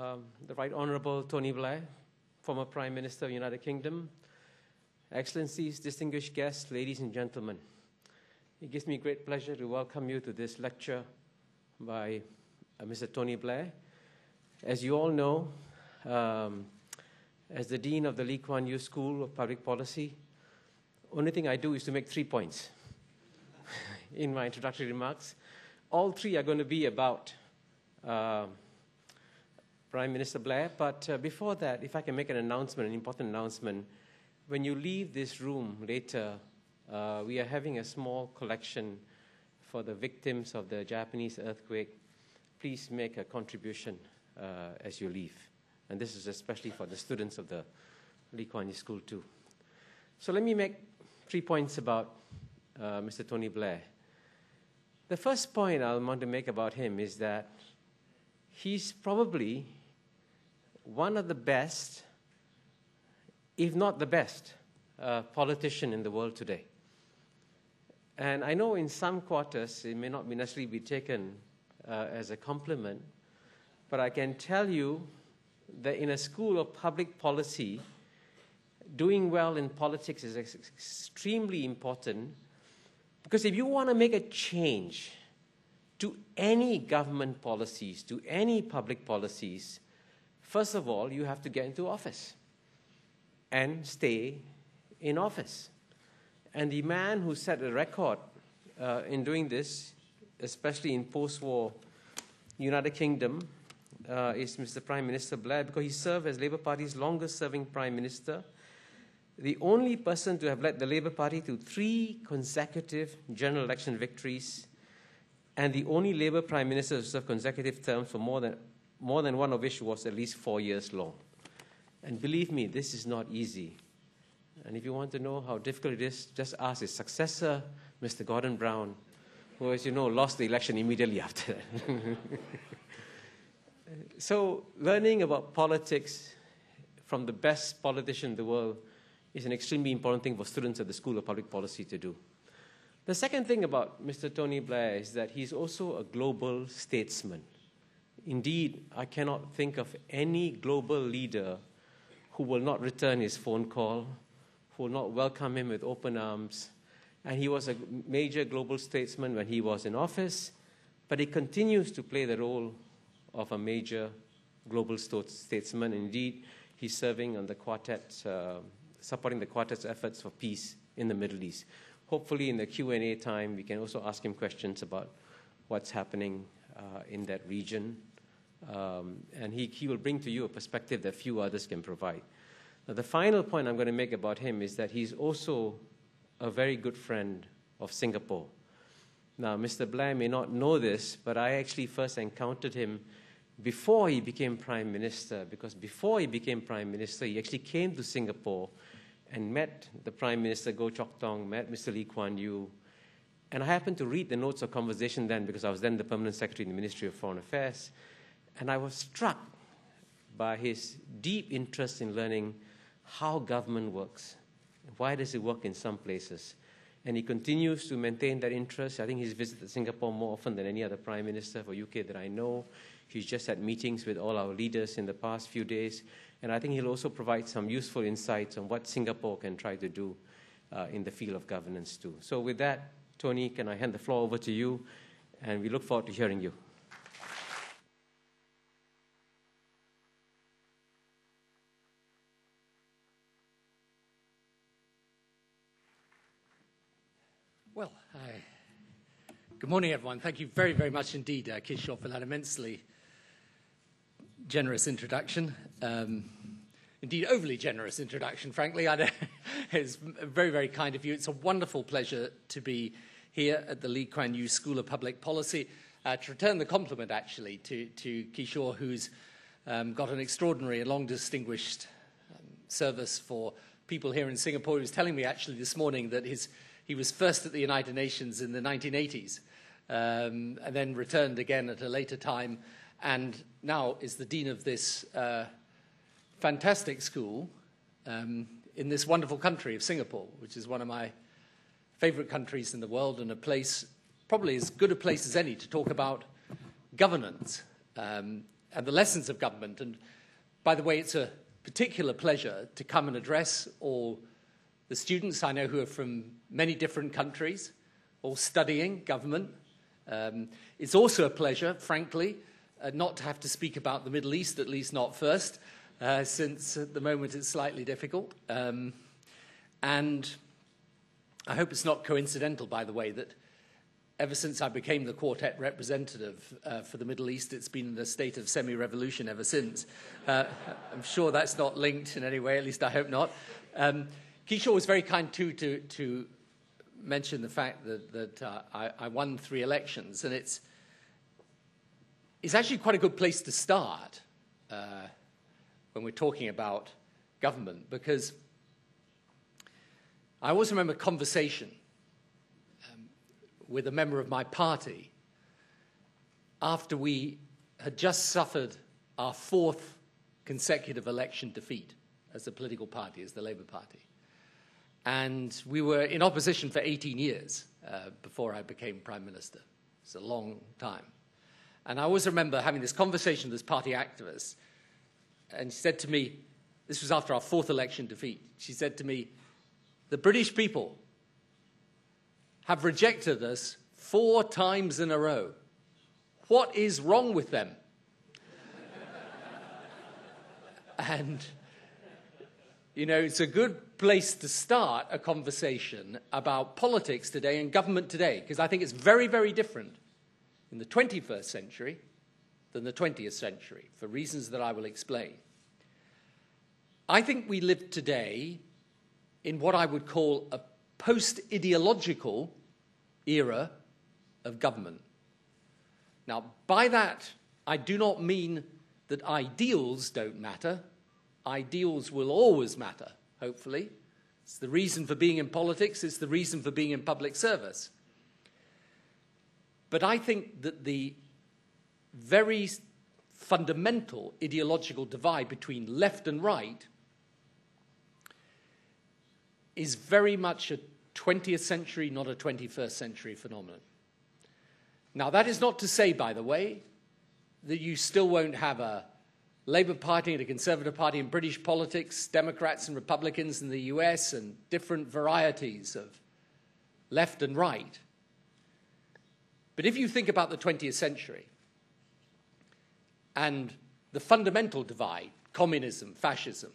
the Right Honourable Tony Blair, former Prime Minister of the United Kingdom, Excellencies, distinguished guests, ladies and gentlemen. It gives me great pleasure to welcome you to this lecture by Mr. Tony Blair. As you all know, as the Dean of the Kuan Yew School of Public Policy, only thing I do is to make 3 points in my introductory remarks. All 3 are going to be about Prime Minister Blair, but before that, if I can make an announcement, an important announcement. When you leave this room later, we are having a small collection for the victims of the Japanese earthquake. Please make a contribution as you leave. And this is especially for the students of the Kuan Yew School too. So let me make 3 points about Mr. Tony Blair. The first point I want to make about him is that he's probably one of the best, if not the best, politician in the world today. And I know in some quarters it may not necessarily be taken as a compliment, but I can tell you that in a school of public policy, doing well in politics is extremely important, because if you want to make a change to any government policies, to any public policies, first of all, you have to get into office and stay in office. And the man who set a record in doing this, especially in post-war United Kingdom, is Mr. Prime Minister Blair, because he served as Labour Party's longest-serving Prime Minister, the only person to have led the Labour Party to 3 consecutive general election victories, and the only Labour Prime Minister to serve consecutive terms for more than one of which was at least 4 years long. And believe me, this is not easy. And if you want to know how difficult it is, just ask his successor, Mr. Gordon Brown, who, as you know, lost the election immediately after that. So learning about politics from the best politician in the world is an extremely important thing for students at the School of Public Policy to do. The second thing about Mr. Tony Blair is that he's also a global statesman. Indeed, I cannot think of any global leader who will not return his phone call, who will not welcome him with open arms. And he was a major global statesman when he was in office, but he continues to play the role of a major global statesman. Indeed, he's serving on the quartet, supporting the quartet's efforts for peace in the Middle East. Hopefully, in the Q&A time, we can also ask him questions about what's happening in that region. And he will bring to you a perspective that few others can provide. Now, the final point I'm going to make about him is that he's also a very good friend of Singapore. Now, Mr. Blair may not know this, but I actually first encountered him before he became Prime Minister, because before he became Prime Minister, he actually came to Singapore and met the Prime Minister, Goh Chok Tong, met Mr. Lee Kuan Yew. And I happened to read the notes of conversation then, because I was then the Permanent Secretary in the Ministry of Foreign Affairs. And I was struck by his deep interest in learning how government works. Why does it work in some places? And he continues to maintain that interest. I think he's visited Singapore more often than any other Prime Minister for UK that I know. He's just had meetings with all our leaders in the past few days. And I think he'll also provide some useful insights on what Singapore can try to do in the field of governance too. So with that, Tony, can I hand the floor over to you? And we look forward to hearing you. Well, good morning, everyone. Thank you very, very much indeed, Kishore, for that immensely generous introduction. Indeed, overly generous introduction, frankly. It's very, very kind of you. It's a wonderful pleasure to be here at the Lee Kuan Yew School of Public Policy. To return the compliment, actually, to Kishore, who's got an extraordinary and long distinguished service for people here in Singapore. He was telling me, actually, this morning that he was first at the United Nations in the 1980s, and then returned again at a later time, and now is the dean of this fantastic school in this wonderful country of Singapore, which is one of my favorite countries in the world, and a place, probably as good a place as any, to talk about governance. and the lessons of government. And by the way, it's a particular pleasure to come and address all the students I know who are from many different countries, all studying government. It's also a pleasure, frankly, not to have to speak about the Middle East, at least not first, since at the moment it's slightly difficult. And I hope it's not coincidental, by the way, that ever since I became the quartet representative for the Middle East, it's been in a state of semi-revolution ever since. I'm sure that's not linked in any way, at least I hope not. Kishore was very kind, too, to mention the fact that I won 3 elections, and it's actually quite a good place to start when we're talking about government, because I always remember a conversation with a member of my party after we had just suffered our 4th consecutive election defeat as a political party, as the Labour Party. And we were in opposition for 18 years before I became Prime Minister. It's a long time. And I always remember having this conversation with this party activist, and she said to me, this was after our 4th election defeat, she said to me, the British people have rejected us 4 times in a row. What is wrong with them? And, you know, it's a good place to start a conversation about politics today and government today, because I think it's very, very different in the 21st century than the 20th century, for reasons that I will explain. I think we live today in what I would call a post-ideological era of government. Now, by that, I do not mean that ideals don't matter. Ideals will always matter, hopefully. It's the reason for being in politics. It's the reason for being in public service. But I think that the very fundamental ideological divide between left and right is very much a 20th century, not a 21st century phenomenon. Now, that is not to say, by the way, that you still won't have a Labour Party and a Conservative Party in British politics, Democrats and Republicans in the US, and different varieties of left and right. But if you think about the 20th century and the fundamental divide, communism, fascism,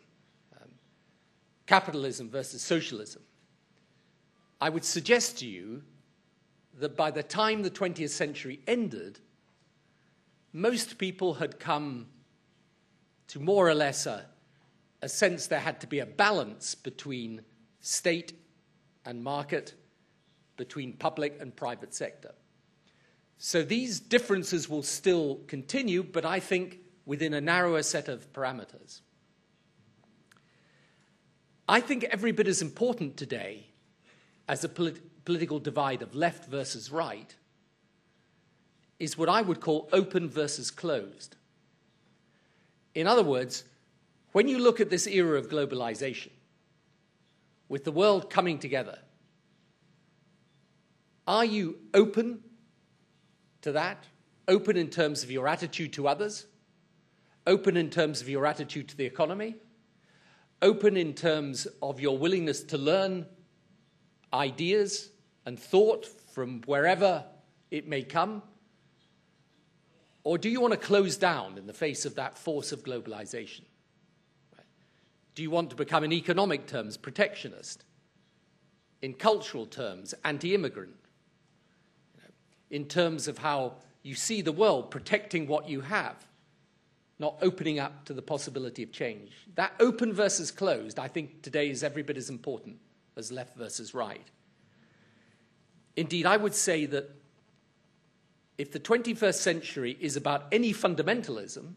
capitalism versus socialism, I would suggest to you that by the time the 20th century ended, most people had come to more or less a sense there had to be a balance between state and market, between public and private sector. So these differences will still continue, but I think within a narrower set of parameters. I think every bit as important today as a political divide of left versus right is what I would call open versus closed. In other words, when you look at this era of globalization, with the world coming together, are you open to that? Open in terms of your attitude to others? Open in terms of your attitude to the economy? Open in terms of your willingness to learn ideas and thought from wherever it may come? Or do you want to close down in the face of that force of globalization? Do you want to become, in economic terms, protectionist? In cultural terms, anti-immigrant? In terms of how you see the world, protecting what you have, not opening up to the possibility of change. That open versus closed, I think today is every bit as important as left versus right. Indeed, I would say that if the 21st century is about any fundamentalism,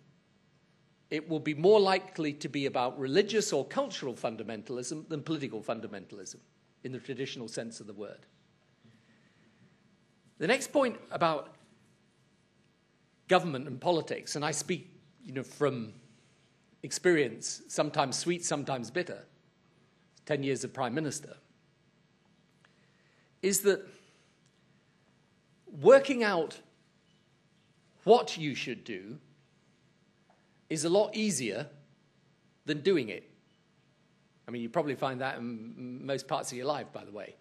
it will be more likely to be about religious or cultural fundamentalism than political fundamentalism, in the traditional sense of the word. The next point about government and politics, and I speak from experience, sometimes sweet, sometimes bitter, 10 years of Prime Minister, is that working out what you should do is a lot easier than doing it. I mean, you probably find that in most parts of your life, by the way.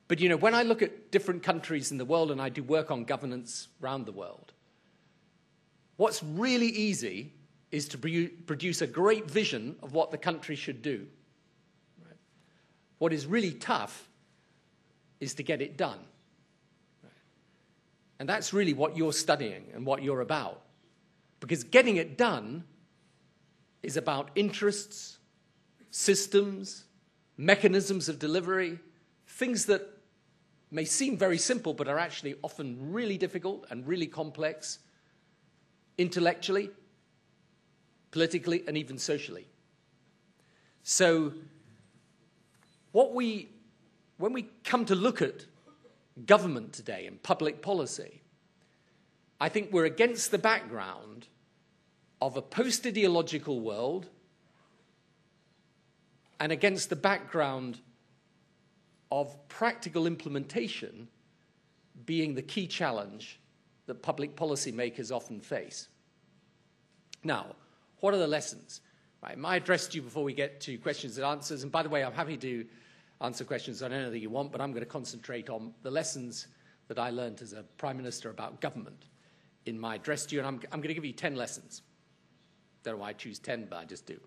But, you know, when I look at different countries in the world and I do work on governance around the world, what's really easy is to produce a great vision of what the country should do. Right? What is really tough is to get it done. Right? And that's really what you're studying and what you're about. Because getting it done is about interests, systems, mechanisms of delivery, things that may seem very simple but are actually often really difficult and really complex, intellectually, politically, and even socially. So when we come to look at government today and public policy, I think we're against the background of a post-ideological world and against the background of practical implementation being the key challenge that public policy makers often face. Now, what are the lessons? Right, my address to you before we get to questions and answers, and by the way, I'm happy to answer questions on anything you want, but I'm going to concentrate on the lessons that I learned as a Prime Minister about government in my address to you, and I'm going to give you 10 lessons. Don't know why I choose 10, but I just do.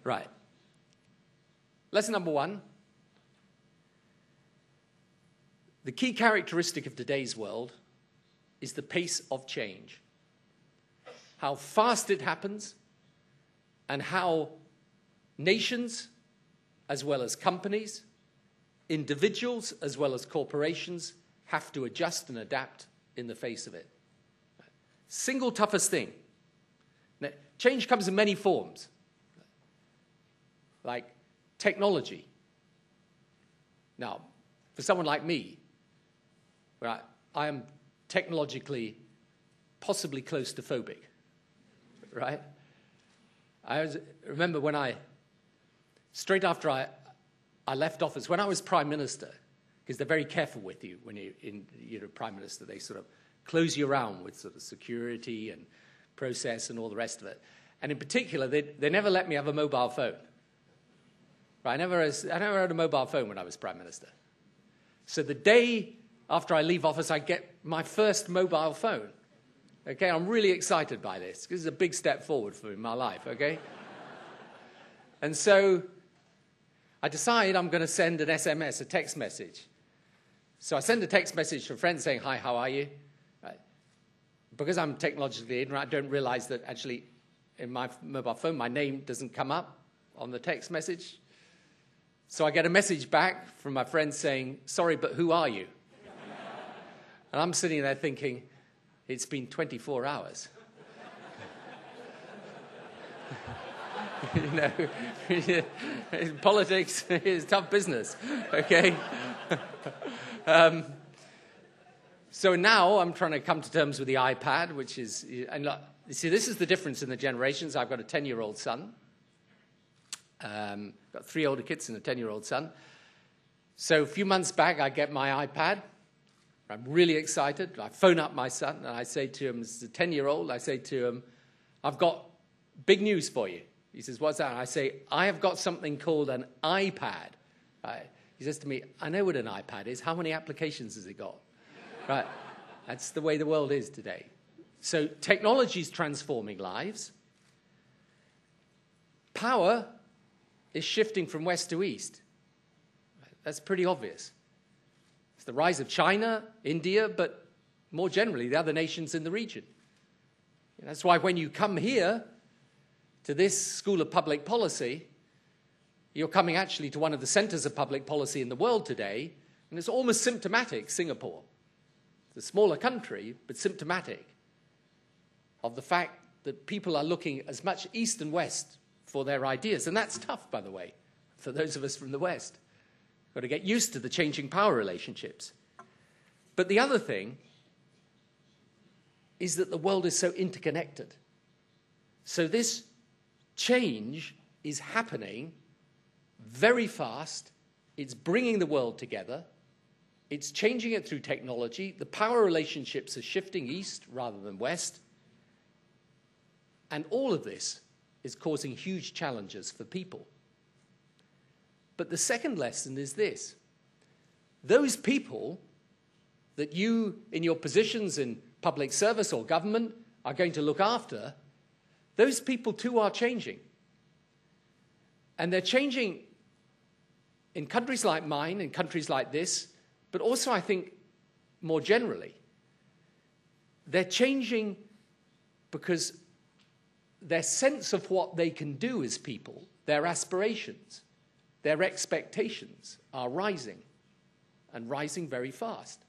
Right. Lesson number 1. The key characteristic of today's world is the pace of change. How fast it happens and how nations, as well as companies, individuals, as well as corporations, have to adjust and adapt in the face of it. Single toughest thing. Now, change comes in many forms, like technology. Now, for someone like me, where I am technologically possibly claustrophobic, right? I remember when straight after I left office, when I was Prime Minister, because they're very careful with you when you're Prime Minister, they sort of close you around with sort of security and process and all the rest of it. And in particular, they never let me have a mobile phone. Right? I never had a mobile phone when I was Prime Minister. So the day after I leave office, I get my first mobile phone. Okay, I'm really excited by this, because it's a big step forward for me in my life, okay? And so I decide I'm going to send an SMS, a text message. So I send a text message to a friend saying, "Hi, how are you?" Right. Because I'm technologically ignorant, I don't realize that actually in my mobile phone, my name doesn't come up on the text message. So I get a message back from my friend saying, "Sorry, but who are you?" And I'm sitting there thinking, it's been 24 hours. You know, politics is tough business, okay? So now I'm trying to come to terms with the iPad, which is, and look, you see, this is the difference in the generations. I've got a 10-year-old son. Got 3 older kids and a 10-year-old son. So a few months back, I get my iPad. I'm really excited. I phone up my son, and I say to him, as a 10-year-old, I say to him, "I've got big news for you." He says, "What's that?" And I say, "I have got something called an iPad." Right? He says to me, "I know what an iPad is. How many applications has it got?" Right? That's the way the world is today. So technology is transforming lives. Power is shifting from west to east. That's pretty obvious. It's the rise of China, India, but more generally, the other nations in the region. And that's why when you come here to this School of Public Policy, you're coming actually to one of the centers of public policy in the world today, and it's almost symptomatic, Singapore. It's a smaller country, but symptomatic of the fact that people are looking as much east and west for their ideas. And that's tough, by the way, for those of us from the West. Got to get used to the changing power relationships. But the other thing is that the world is so interconnected. So this change is happening very fast. It's bringing the world together. It's changing it through technology. The power relationships are shifting east rather than west. And all of this is causing huge challenges for people. But the second lesson is this. Those people that you, in your positions in public service or government, are going to look after, those people too are changing. And they're changing in countries like mine, in countries like this, but also, I think, more generally. They're changing because their sense of what they can do as people, their aspirations, their expectations are rising, and rising very fast.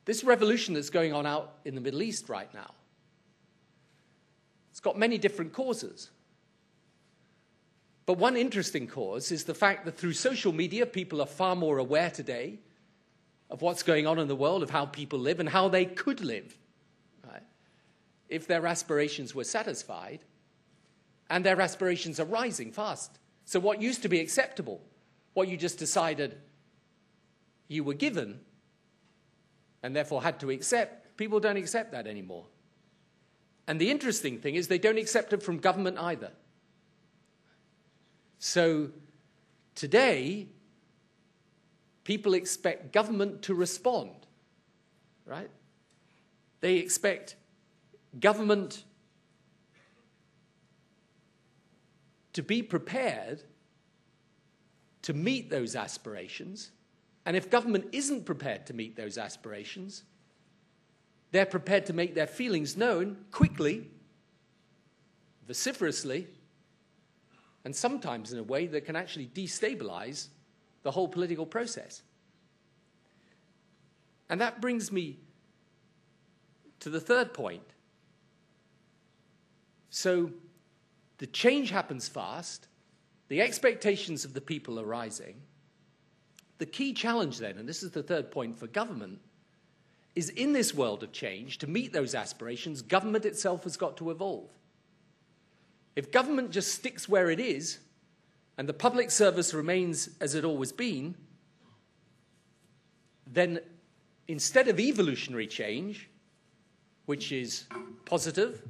This revolution that's going on out in the Middle East right now, it's got many different causes. But one interesting cause is the fact that through social media, people are far more aware today of what's going on in the world, of how people live and how they could live, right, if their aspirations were satisfied. And their aspirations are rising fast. So what used to be acceptable, what you just decided you were given and therefore had to accept, people don't accept that anymore. And the interesting thing is they don't accept it from government either. So today, people expect government to respond, right? They expect government to be prepared to meet those aspirations. And if government isn't prepared to meet those aspirations, they're prepared to make their feelings known quickly, vociferously, and sometimes in a way that can actually destabilize the whole political process. And that brings me to the third point. So the change happens fast, the expectations of the people are rising. The key challenge then, and this is the third point for government, is in this world of change, to meet those aspirations, government itself has got to evolve. If government just sticks where it is, and the public service remains as it always been, then instead of evolutionary change, which is positive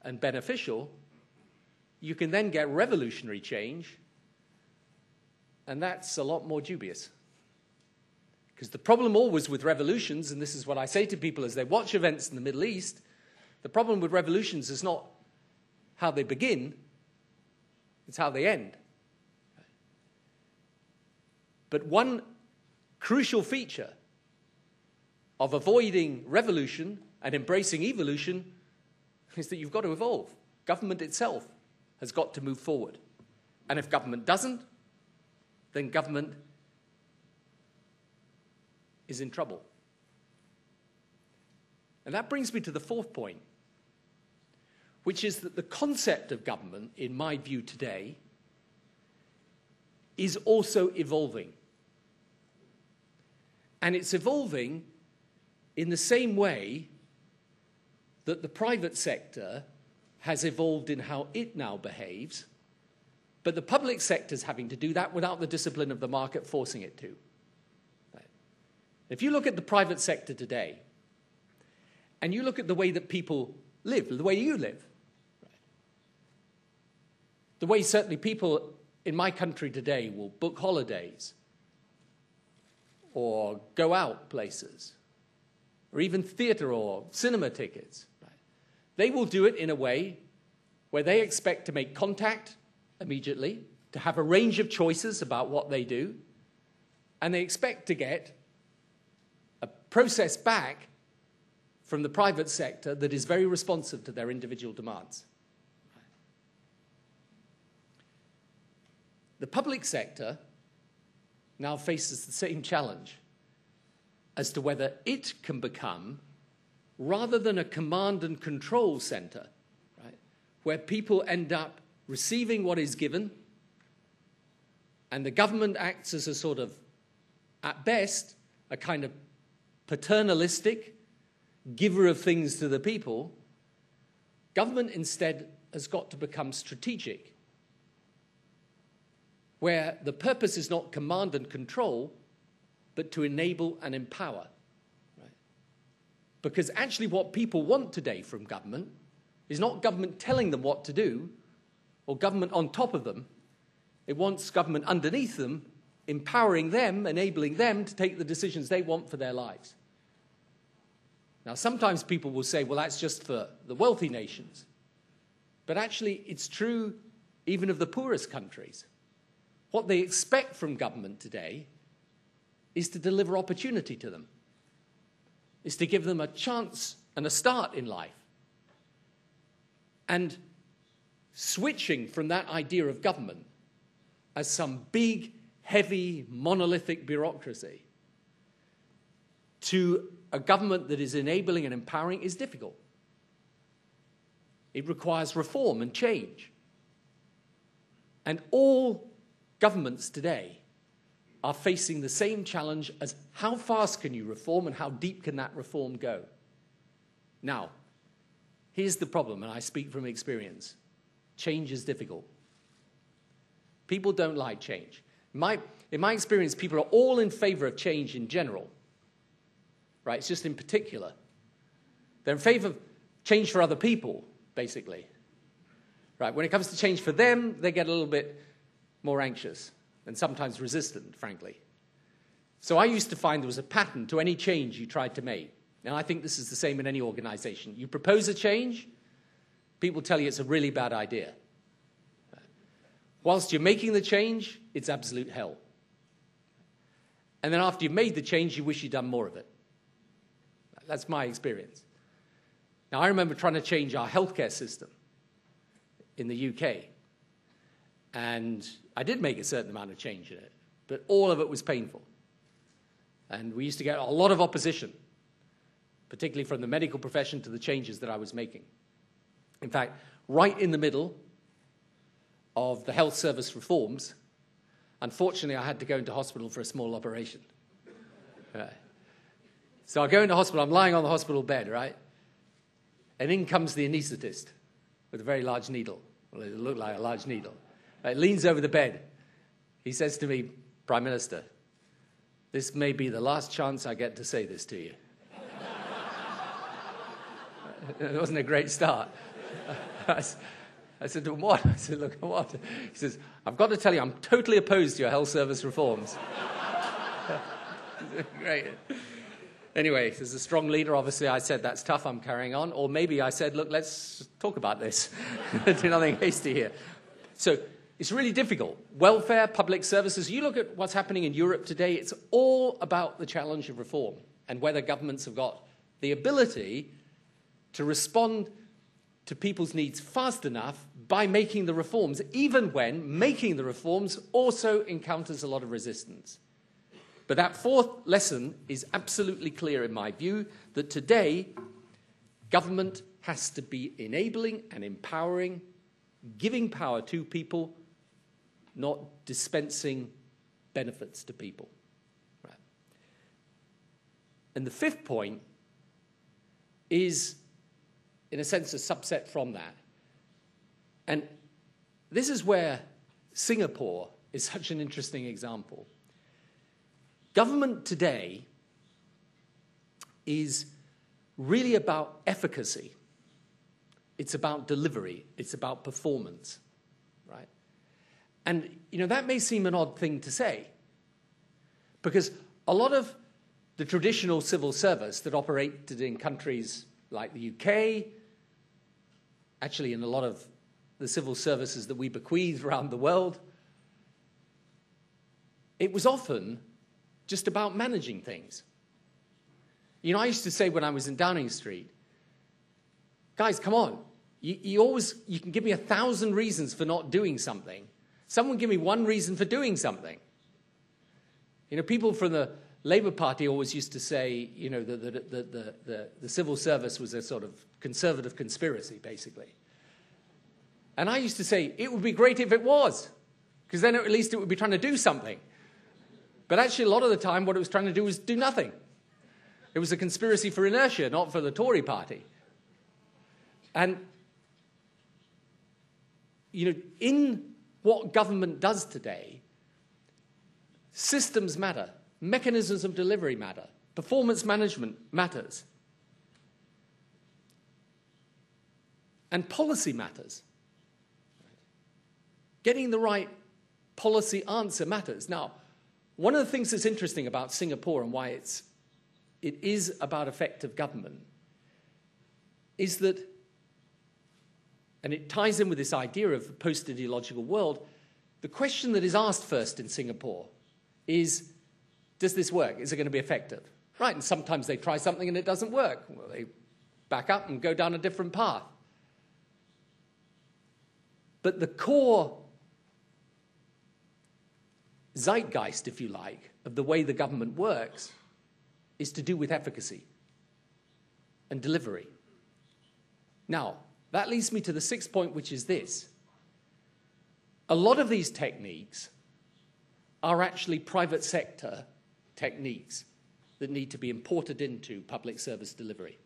and beneficial, you can then get revolutionary change, and that's a lot more dubious. Because the problem always with revolutions, and this is what I say to people as they watch events in the Middle East, the problem with revolutions is not how they begin, it's how they end. But one crucial feature of avoiding revolution and embracing evolution is that you've got to evolve. Government itself has got to move forward. And if government doesn't, then government is in trouble. And that brings me to the fourth point, which is that the concept of government, in my view today, is also evolving. And it's evolving in the same way that the private sector has evolved in how it now behaves, but the public sector is having to do that without the discipline of the market forcing it to. Right? If you look at the private sector today, and you look at the way that people live, the way you live, right? The way certainly people in my country today will book holidays, or go out places, or even theatre or cinema tickets. Right? They will do it in a way where they expect to make contact immediately, to have a range of choices about what they do, and they expect to get a process back from the private sector that is very responsive to their individual demands. The public sector now faces the same challenge as to whether it can become, rather than a command and control center, right, where people end up receiving what is given, and the government acts as a sort of, at best, a kind of paternalistic giver of things to the people. Government instead has got to become strategic, where the purpose is not command and control, but to enable and empower. Right? Because actually what people want today from government is not government telling them what to do or government on top of them. It wants government underneath them, empowering them, enabling them to take the decisions they want for their lives. Now, sometimes people will say, well, that's just for the wealthy nations. But actually, it's true even of the poorest countries. What they expect from government today is to deliver opportunity to them, is to give them a chance and a start in life. And switching from that idea of government as some big, heavy, monolithic bureaucracy to a government that is enabling and empowering is difficult. It requires reform and change. And all governments today are facing the same challenge as how fast can you reform and how deep can that reform go? Now, here's the problem, and I speak from experience. Change is difficult. People don't like change. In my experience, people are all in favor of change in general. Right? It's just in particular. They're in favor of change for other people, basically. Right? When it comes to change for them, they get a little bit more anxious and sometimes resistant, frankly. So I used to find there was a pattern to any change you tried to make. And I think this is the same in any organization. You propose a change, people tell you it's a really bad idea. Whilst you're making the change, it's absolute hell. And then after you've made the change, you wish you'd done more of it. That's my experience. Now, I remember trying to change our healthcare system in the UK. And I did make a certain amount of change in it, but all of it was painful. And we used to get a lot of opposition, particularly from the medical profession to the changes that I was making. In fact, right in the middle of the health service reforms, unfortunately, I had to go into hospital for a small operation. Right. So I go into hospital, I'm lying on the hospital bed, right? And in comes the anaesthetist with a very large needle. Well, it looked like a large needle. Right, leans over the bed. He says to me, Prime Minister, this may be the last chance I get to say this to you. It wasn't a great start. I said to him, what? I said, look, what? He says, I've got to tell you, I'm totally opposed to your health service reforms. Great. Anyway, as a strong leader, obviously I said, that's tough, I'm carrying on. Or maybe I said, look, let's talk about this. Do nothing hasty here. So it's really difficult. Welfare, public services, you look at what's happening in Europe today, it's all about the challenge of reform and whether governments have got the ability to respond to people's needs fast enough by making the reforms, even when making the reforms also encounters a lot of resistance. But that fourth lesson is absolutely clear in my view, that today government has to be enabling and empowering, giving power to people, not dispensing benefits to people. Right. And the fifth point is, in a sense, a subset from that. And this is where Singapore is such an interesting example. Government today is really about efficacy. It's about delivery. It's about performance, right? And, you know, that may seem an odd thing to say, because a lot of the traditional civil service that operated in countries like the UK, actually in a lot of the civil services that we bequeath around the world, it was often just about managing things. You know, I used to say when I was in Downing Street, guys, come on, you can give me 1,000 reasons for not doing something. Someone give me one reason for doing something. You know, people from the Labour Party always used to say, you know, the civil service was a sort of conservative conspiracy, basically. And I used to say, it would be great if it was, because then at least it would be trying to do something. But actually, a lot of the time, what it was trying to do was do nothing. It was a conspiracy for inertia, not for the Tory party. And, you know, in what government does today, systems matter, mechanisms of delivery matter, performance management matters. And policy matters. Getting the right policy answer matters. Now, one of the things that's interesting about Singapore and why it is about effective government is that, and it ties in with this idea of the post-ideological world, the question that is asked first in Singapore is, does this work? Is it going to be effective? Right, and sometimes they try something and it doesn't work. Well, they back up and go down a different path. But the core zeitgeist, if you like, of the way the government works is to do with efficacy and delivery. Now, that leads me to the sixth point, which is this. A lot of these techniques are actually private sector techniques that need to be imported into public service delivery.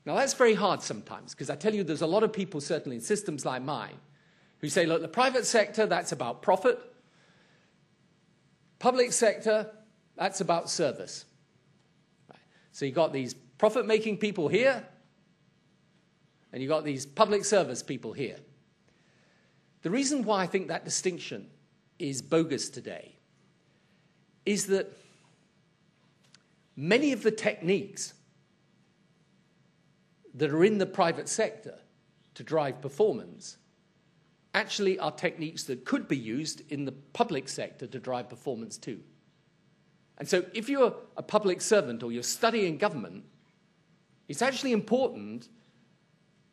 Now, that's very hard sometimes, because I tell you there's a lot of people, certainly in systems like mine, who say, look, the private sector, that's about profit. Public sector, that's about service. Right. So you've got these profit-making people here, and you've got these public service people here. The reason why I think that distinction is bogus today is that many of the techniques that are in the private sector to drive performance actually are techniques that could be used in the public sector to drive performance too. And so if you're a public servant or you're studying government, it's actually important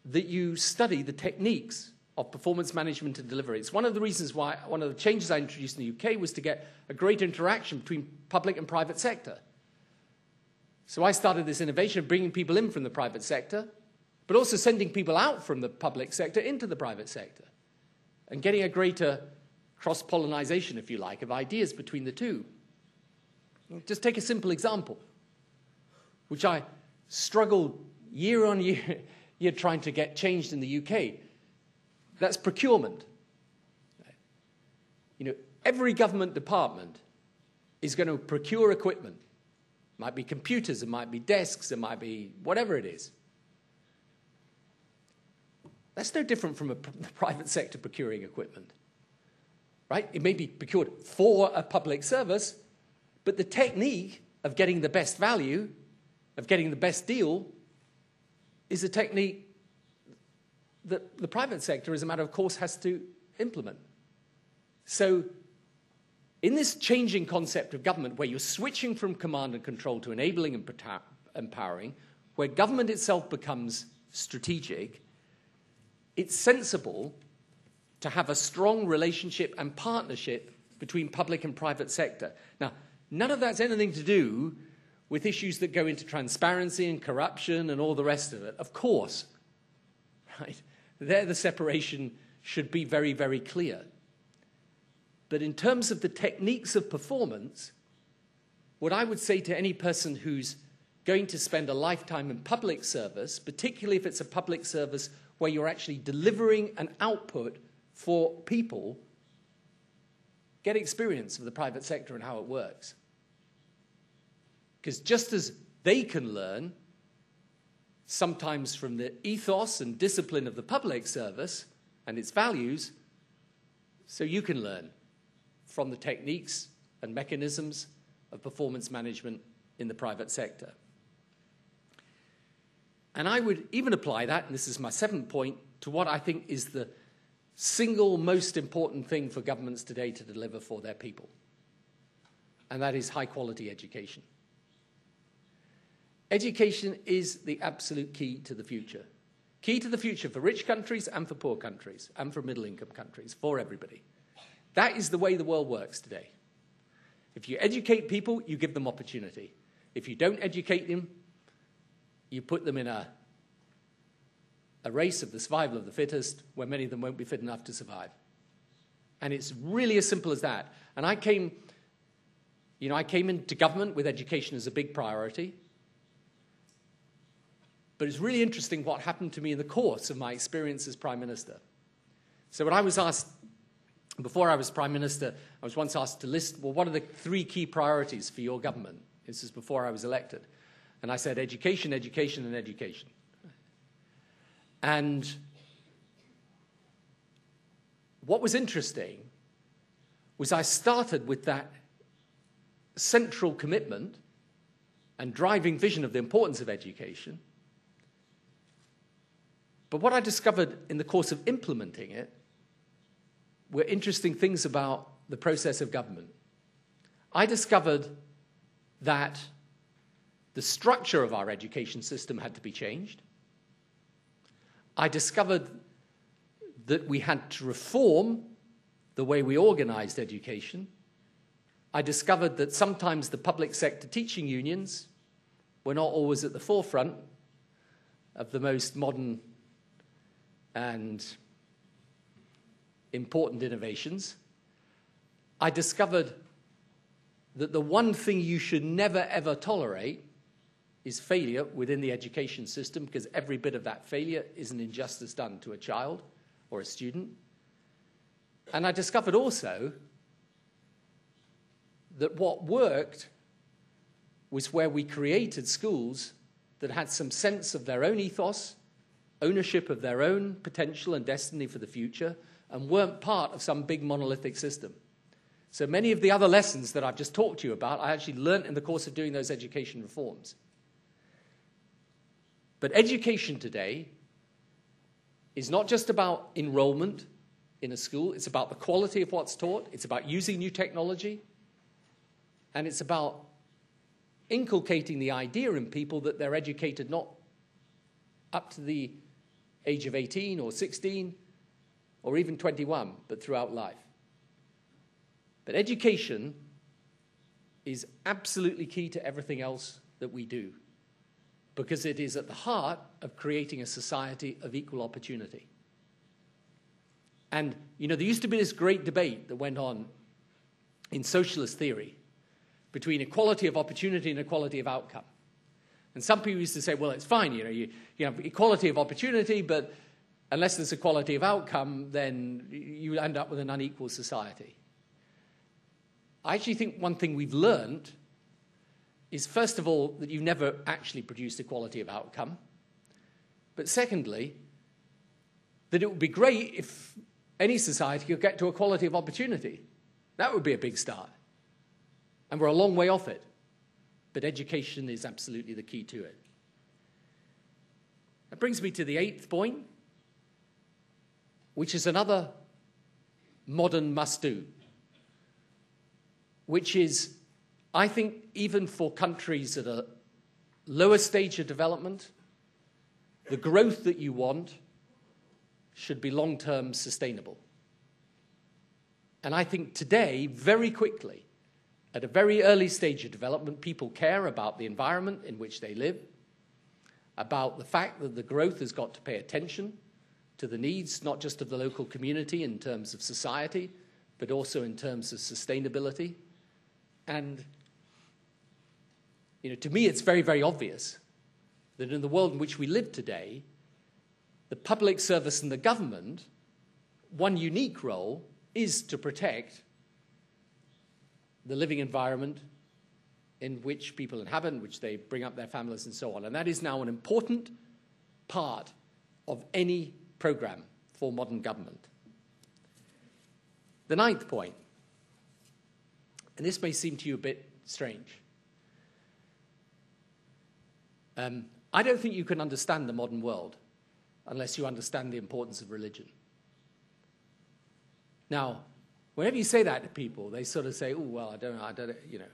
that you study the techniques of performance management and delivery. It's one of the reasons why one of the changes I introduced in the UK was to get a greater interaction between public and private sector. So I started this innovation of bringing people in from the private sector, but also sending people out from the public sector into the private sector and getting a greater cross-pollinization, if you like, of ideas between the two. Just take a simple example, which I struggled year on year trying to get changed in the UK. That's procurement. You know, every government department is going to procure equipment. It might be computers, it might be desks, it might be whatever it is. That's no different from a private sector procuring equipment, right? It may be procured for a public service, but the technique of getting the best value, of getting the best deal, is a technique that the private sector, as a matter of course, has to implement. So in this changing concept of government, where you're switching from command and control to enabling and empowering, where government itself becomes strategic, it's sensible to have a strong relationship and partnership between public and private sector. Now, none of that's anything to do with issues that go into transparency and corruption and all the rest of it. Of course, right? There the separation should be very, very clear. But in terms of the techniques of performance, what I would say to any person who's going to spend a lifetime in public service, particularly if it's a public service where you're actually delivering an output for people, get experience of the private sector and how it works. Because just as they can learn, sometimes from the ethos and discipline of the public service and its values, so you can learn from the techniques and mechanisms of performance management in the private sector. And I would even apply that, and this is my seventh point, to what I think is the single most important thing for governments today to deliver for their people. And that is high-quality education. Education is the absolute key to the future. Key to the future for rich countries and for poor countries and for middle-income countries, for everybody. That is the way the world works today. If you educate people, you give them opportunity. If you don't educate them, you put them in a race of the survival of the fittest, where many of them won't be fit enough to survive. And it's really as simple as that. And I came into government with education as a big priority. But it's really interesting what happened to me in the course of my experience as Prime Minister. So when I was asked, before I was Prime Minister, I was once asked to list, well, what are the 3 key priorities for your government? This is before I was elected. And I said education, education, and education. And what was interesting was I started with that central commitment and driving vision of the importance of education. But what I discovered in the course of implementing it were interesting things about the process of government. I discovered that the structure of our education system had to be changed. I discovered that we had to reform the way we organized education. I discovered that sometimes the public sector teaching unions were not always at the forefront of the most modern and important innovations. I discovered that the one thing you should never, ever tolerate is failure within the education system, because every bit of that failure is an injustice done to a child or a student. And I discovered also that what worked was where we created schools that had some sense of their own ethos, ownership of their own potential and destiny for the future, and weren't part of some big monolithic system. So many of the other lessons that I've just talked to you about, I actually learned in the course of doing those education reforms. But education today is not just about enrollment in a school. It's about the quality of what's taught. It's about using new technology. And it's about inculcating the idea in people that they're educated not up to the age of 18 or 16 or even 21, but throughout life. But education is absolutely key to everything else that we do, because it is at the heart of creating a society of equal opportunity. And, you know, there used to be this great debate that went on in socialist theory between equality of opportunity and equality of outcome. And some people used to say, well, it's fine, you have equality of opportunity, but unless there's equality of outcome, then you end up with an unequal society. I actually think one thing we've learned is, first of all, that you've never actually produced equality of outcome. But secondly, that it would be great if any society could get to equality of opportunity. That would be a big start. And we're a long way off it. But education is absolutely the key to it. That brings me to the 8th point, which is another modern must-do, which is, I think, even for countries at a lower stage of development, the growth that you want should be long-term sustainable. And I think today, very quickly, at a very early stage of development, people care about the environment in which they live, about the fact that the growth has got to pay attention to the needs, not just of the local community in terms of society, but also in terms of sustainability. And, you know, to me, it's very, very obvious that in the world in which we live today, the public service and the government, one unique role is to protect the living environment in which people inhabit, in which they bring up their families and so on. And that is now an important part of any program for modern government. The 9th point, and this may seem to you a bit strange. I don't think you can understand the modern world unless you understand the importance of religion. Now, whenever you say that to people, they sort of say, oh, well, I don't know, you know.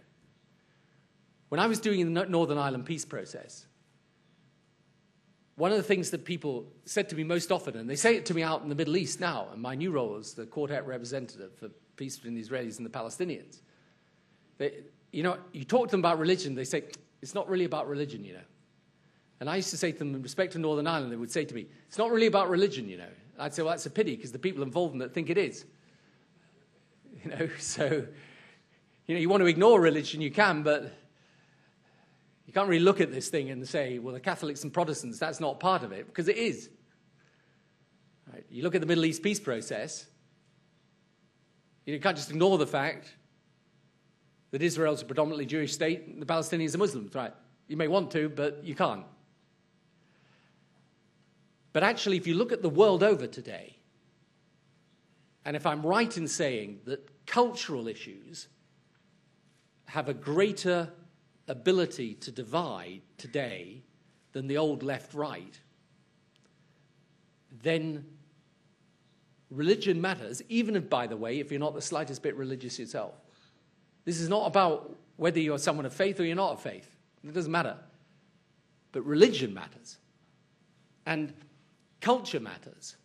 When I was doing the Northern Ireland peace process, one of the things that people said to me most often, and they say it to me out in the Middle East now, in my new role as the quartet representative for peace between the Israelis and the Palestinians, you know, you talk to them about religion, they say, it's not really about religion, you know. And I used to say to them, in respect to Northern Ireland, they would say to me, it's not really about religion, you know. I'd say, well, that's a pity, because the people involved in it think it is. You know, so, you know, you want to ignore religion, you can, but you can't really look at this thing and say, well, the Catholics and Protestants, that's not part of it, because it is. Right? You look at the Middle East peace process, you can't just ignore the fact that Israel's a predominantly Jewish state and the Palestinians are Muslims, right? You may want to, but you can't. But actually, if you look at the world over today, and if I'm right in saying that cultural issues have a greater ability to divide today than the old left-right, then religion matters, even if, by the way, if you're not the slightest bit religious yourself. This is not about whether you're someone of faith or you're not of faith. It doesn't matter. But religion matters. And culture matters.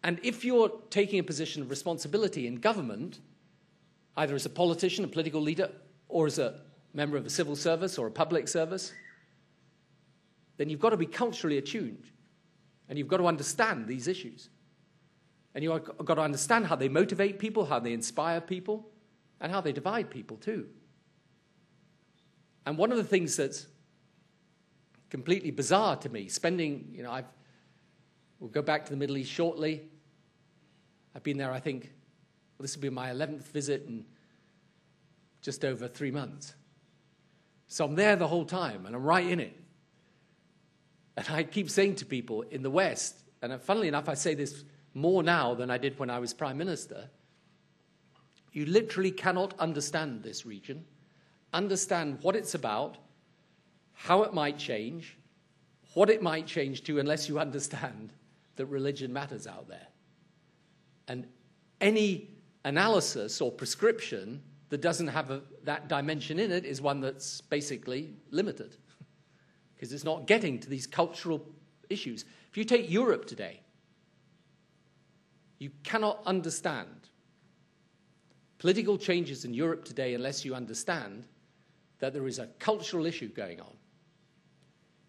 And if you're taking a position of responsibility in government, either as a politician, a political leader, or as a member of a civil service or a public service, then you've got to be culturally attuned. And you've got to understand these issues. And you've got to understand how they motivate people, how they inspire people, and how they divide people too. And one of the things that's completely bizarre to me, we'll go back to the Middle East shortly. I've been there, I think, this will be my 11th visit in just over 3 months. So I'm there the whole time, and I'm right in it. And I keep saying to people in the West, and funnily enough, I say this more now than I did when I was Prime Minister, you literally cannot understand this region, understand what it's about, how it might change, what it might change to, unless you understand that religion matters out there. And any analysis or prescription that doesn't have that dimension in it is one that's basically limited, because it's not getting to these cultural issues. If you take Europe today, you cannot understand political changes in Europe today unless you understand that there is a cultural issue going on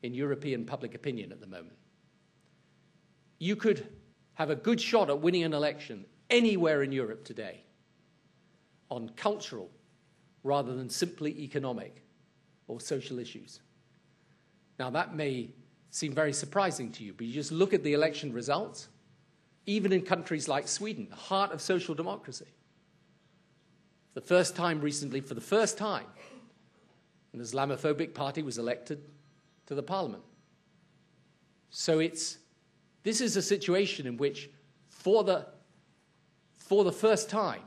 in European public opinion at the moment. You could have a good shot at winning an election anywhere in Europe today on cultural rather than simply economic or social issues. Now, that may seem very surprising to you, but you just look at the election results, even in countries like Sweden, the heart of social democracy. For the first time recently, for the first time, an Islamophobic party was elected to the parliament. So this is a situation in which, for the first time,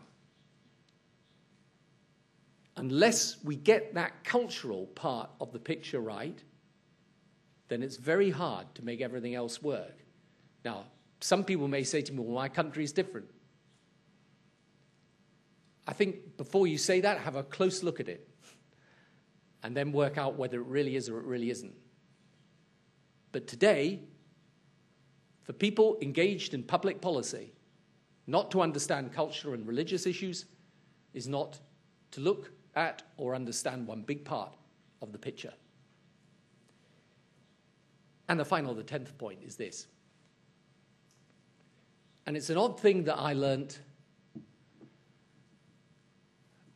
unless we get that cultural part of the picture right, then it's very hard to make everything else work. Now, some people may say to me, well, my country is different. I think before you say that, have a close look at it and then work out whether it really is or it really isn't. But today, for people engaged in public policy, not to understand cultural and religious issues is not to look at or understand one big part of the picture. And the 10th point is this. And it's an odd thing that I learnt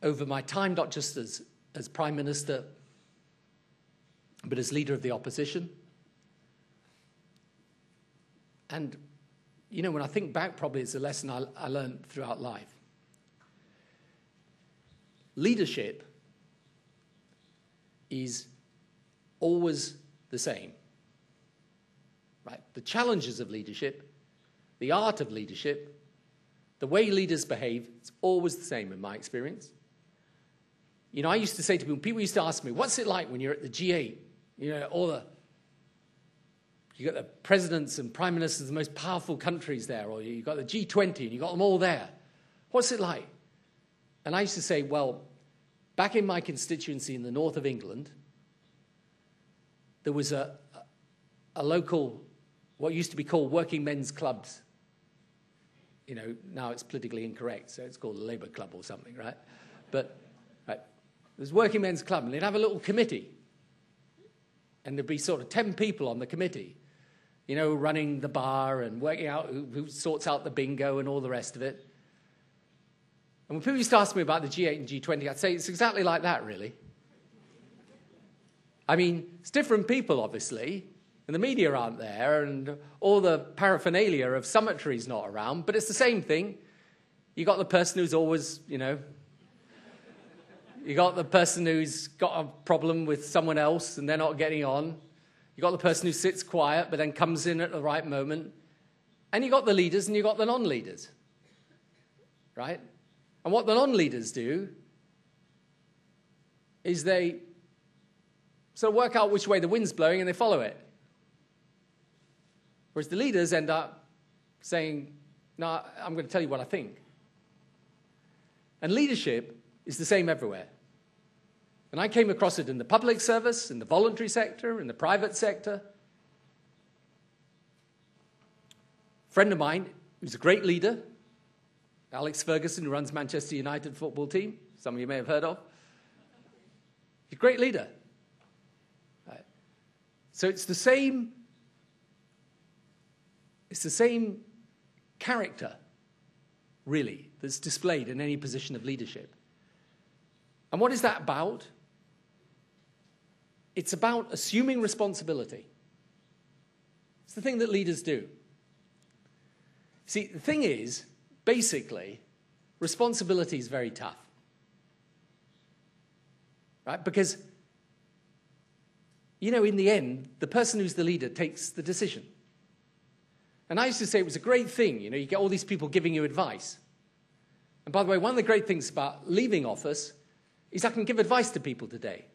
over my time, not just as Prime Minister, but as leader of the opposition. And, when I think back, probably it's a lesson I learned throughout life. Leadership is always the same, right? The challenges of leadership, the art of leadership, the way leaders behave, it's always the same in my experience. I used to say to people used to ask me, what's it like when you're at the G8? You got the presidents and prime ministers of the most powerful countries there, or you've got the G20 and you've got them all there. What's it like? And I used to say, well, back in my constituency in the north of England, there was a local, what used to be called working men's clubs. Now it's politically incorrect, so it's called a Labour Club or something, right? But there's working men's club, and they'd have a little committee. And there'd be sort of 10 people on the committee, running the bar and working out who sorts out the bingo and all the rest of it. And when people used to ask me about the G8 and G20, I'd say it's exactly like that, really. I mean, it's different people, obviously, and the media aren't there, and all the paraphernalia of summatory's not around, but it's the same thing. You got the person who's always, you got the person who's got a problem with someone else and they're not getting on. You've got the person who sits quiet but then comes in at the right moment. And you've got the leaders and you've got the non-leaders. Right? And what the non-leaders do is they sort of work out which way the wind's blowing and they follow it. Whereas the leaders end up saying, no, I'm going to tell you what I think. And leadership is the same everywhere. And I came across it in the public service, in the voluntary sector, in the private sector. A friend of mine who's a great leader, Alex Ferguson, who runs Manchester United football team, some of you may have heard of. He's a great leader. Right. So it's the same character, really, that's displayed in any position of leadership. And what is that about? It's about assuming responsibility. It's the thing that leaders do. See, the thing is, basically, responsibility is very tough. Right? Because, you know, in the end, the person who's the leader takes the decision. And I used to say it was a great thing, you know, you get all these people giving you advice. And by the way, one of the great things about leaving office is I can give advice to people today.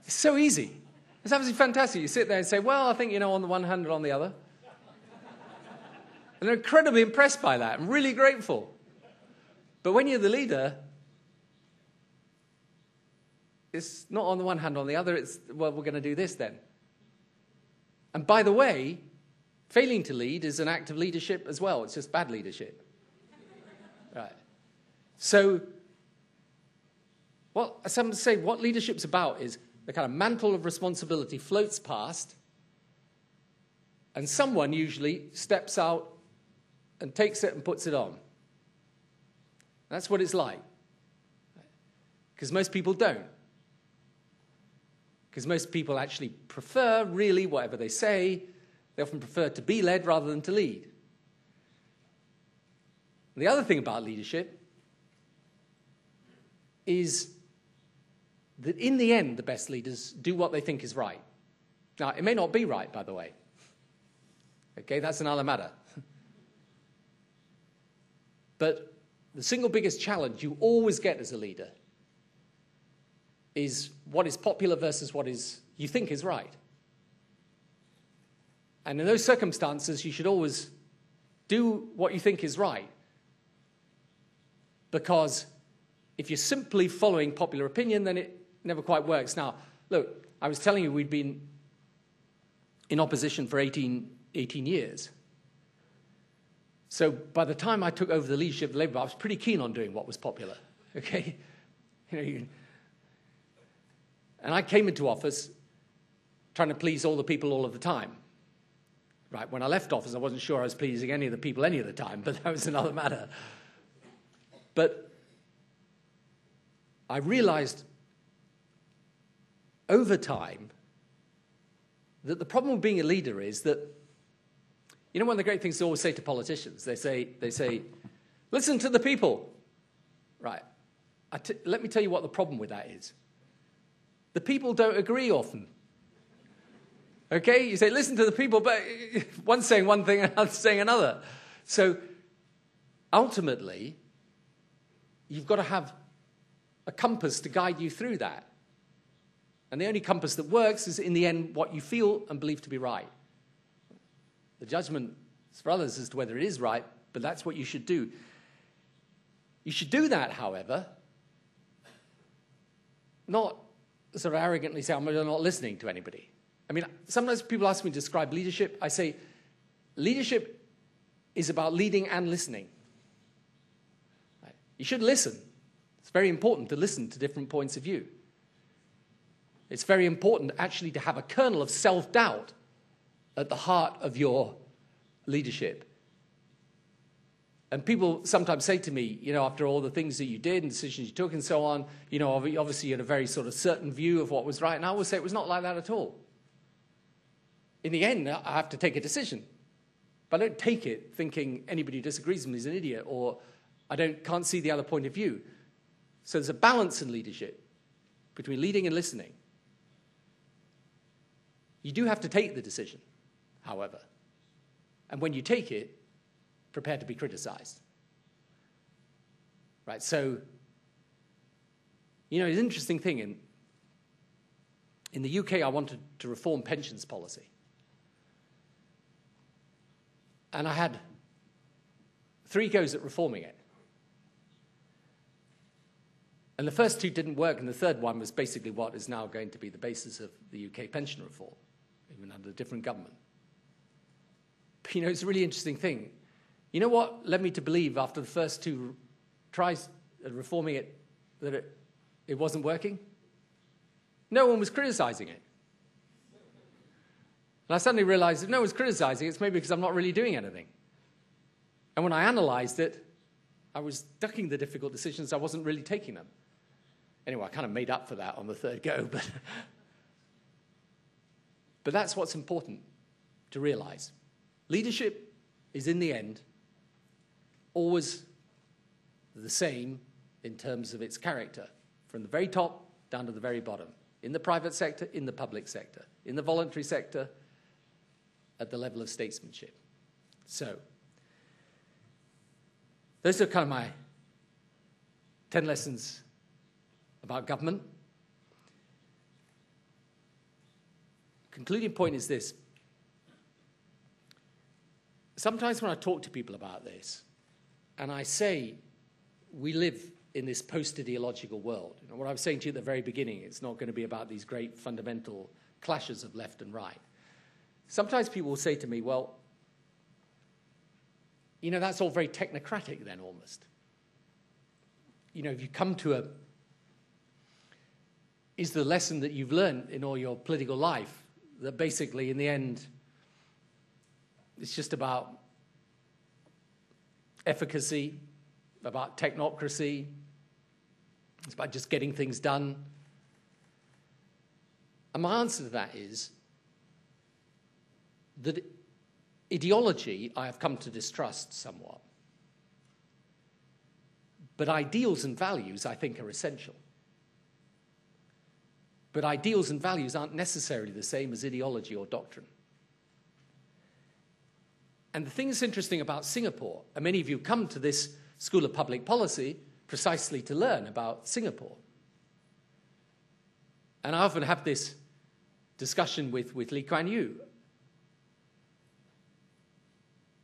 It's so easy. It's absolutely fantastic. You sit there and say, well, I think, you know, on the one hand and on the other. And they're incredibly impressed by that. I'm really grateful. But when you're the leader, it's not on the one hand, on the other. It's, well, we're going to do this then. And by the way, failing to lead is an act of leadership as well. It's just bad leadership. Right. So, well, some say what leadership's about is the kind of mantle of responsibility floats past, and someone usually steps out and takes it and puts it on. That's what it's like. Because most people don't. Because most people actually prefer, really, whatever they say, they often prefer to be led rather than to lead. And the other thing about leadership is that in the end, the best leaders do what they think is right. Now, it may not be right, by the way. Okay, that's another matter. But the single biggest challenge you always get as a leader is what is popular versus what is you think is right. And in those circumstances, you should always do what you think is right. Because if you're simply following popular opinion, then it never quite works. Now, look, I was telling you we'd been in opposition for 18 years. So by the time I took over the leadership of the Labour, I was pretty keen on doing what was popular. Okay? And I came into office trying to please all the people all of the time. Right, when I left office, I wasn't sure I was pleasing any of the people any of the time, but that was another matter. But I realized over time that the problem with being a leader is that, you know, one of the great things they always say to politicians, they say, listen to the people. Right. Let me tell you what the problem with that is. The people don't agree often. Okay? You say, listen to the people, but one's saying one thing and another's saying another. So ultimately, you've got to have a compass to guide you through that. And the only compass that works is, in the end, what you feel and believe to be right. The judgment is for others as to whether it is right, but that's what you should do. You should do that, however, not sort of arrogantly say, I'm not listening to anybody. I mean, sometimes people ask me to describe leadership. I say, leadership is about leading and listening. Right? You should listen. It's very important to listen to different points of view. It's very important, actually, to have a kernel of self-doubt at the heart of your leadership. And people sometimes say to me, you know, after all the things that you did and decisions you took and so on, you know, obviously you had a very sort of certain view of what was right. And I always say it was not like that at all. In the end, I have to take a decision. But I don't take it thinking anybody who disagrees with me is an idiot, or I can't see the other point of view. So there's a balance in leadership between leading and listening. You do have to take the decision, however. And when you take it, prepare to be criticized. Right, so, you know, it's an interesting thing. In the UK, I wanted to reform pensions policy. And I had 3 goes at reforming it. And the first 2 didn't work, and the third one was basically what is now going to be the basis of the UK pension reform, even under a different government. But, you know, it's a really interesting thing. You know what led me to believe after the first 2 tries at reforming it that it wasn't working? No one was criticizing it. And I suddenly realized if no one's criticizing it, it's maybe because I'm not really doing anything. And when I analyzed it, I was ducking the difficult decisions. I wasn't really taking them. Anyway, I kind of made up for that on the 3rd go. But that's what's important to realize. Leadership is, in the end, always the same in terms of its character, from the very top down to the very bottom, in the private sector, in the public sector, in the voluntary sector, at the level of statesmanship. So, those are kind of my 10 lessons about government. Concluding point is this. Sometimes when I talk to people about this, and I say we live in this post-ideological world, you know, what I was saying to you at the very beginning, it's not going to be about these great fundamental clashes of left and right. Sometimes people will say to me, well, you know, that's all very technocratic then, almost. You know, if you come to is the lesson that you've learned in all your political life that basically, in the end, it's just about efficacy, about technocracy, it's about just getting things done. And my answer to that is that ideology I have come to distrust somewhat. But ideals and values I think are essential. But ideals and values aren't necessarily the same as ideology or doctrine. And the thing that's interesting about Singapore, and many of you come to this School of Public Policy precisely to learn about Singapore. And I often have this discussion with Lee Kuan Yew.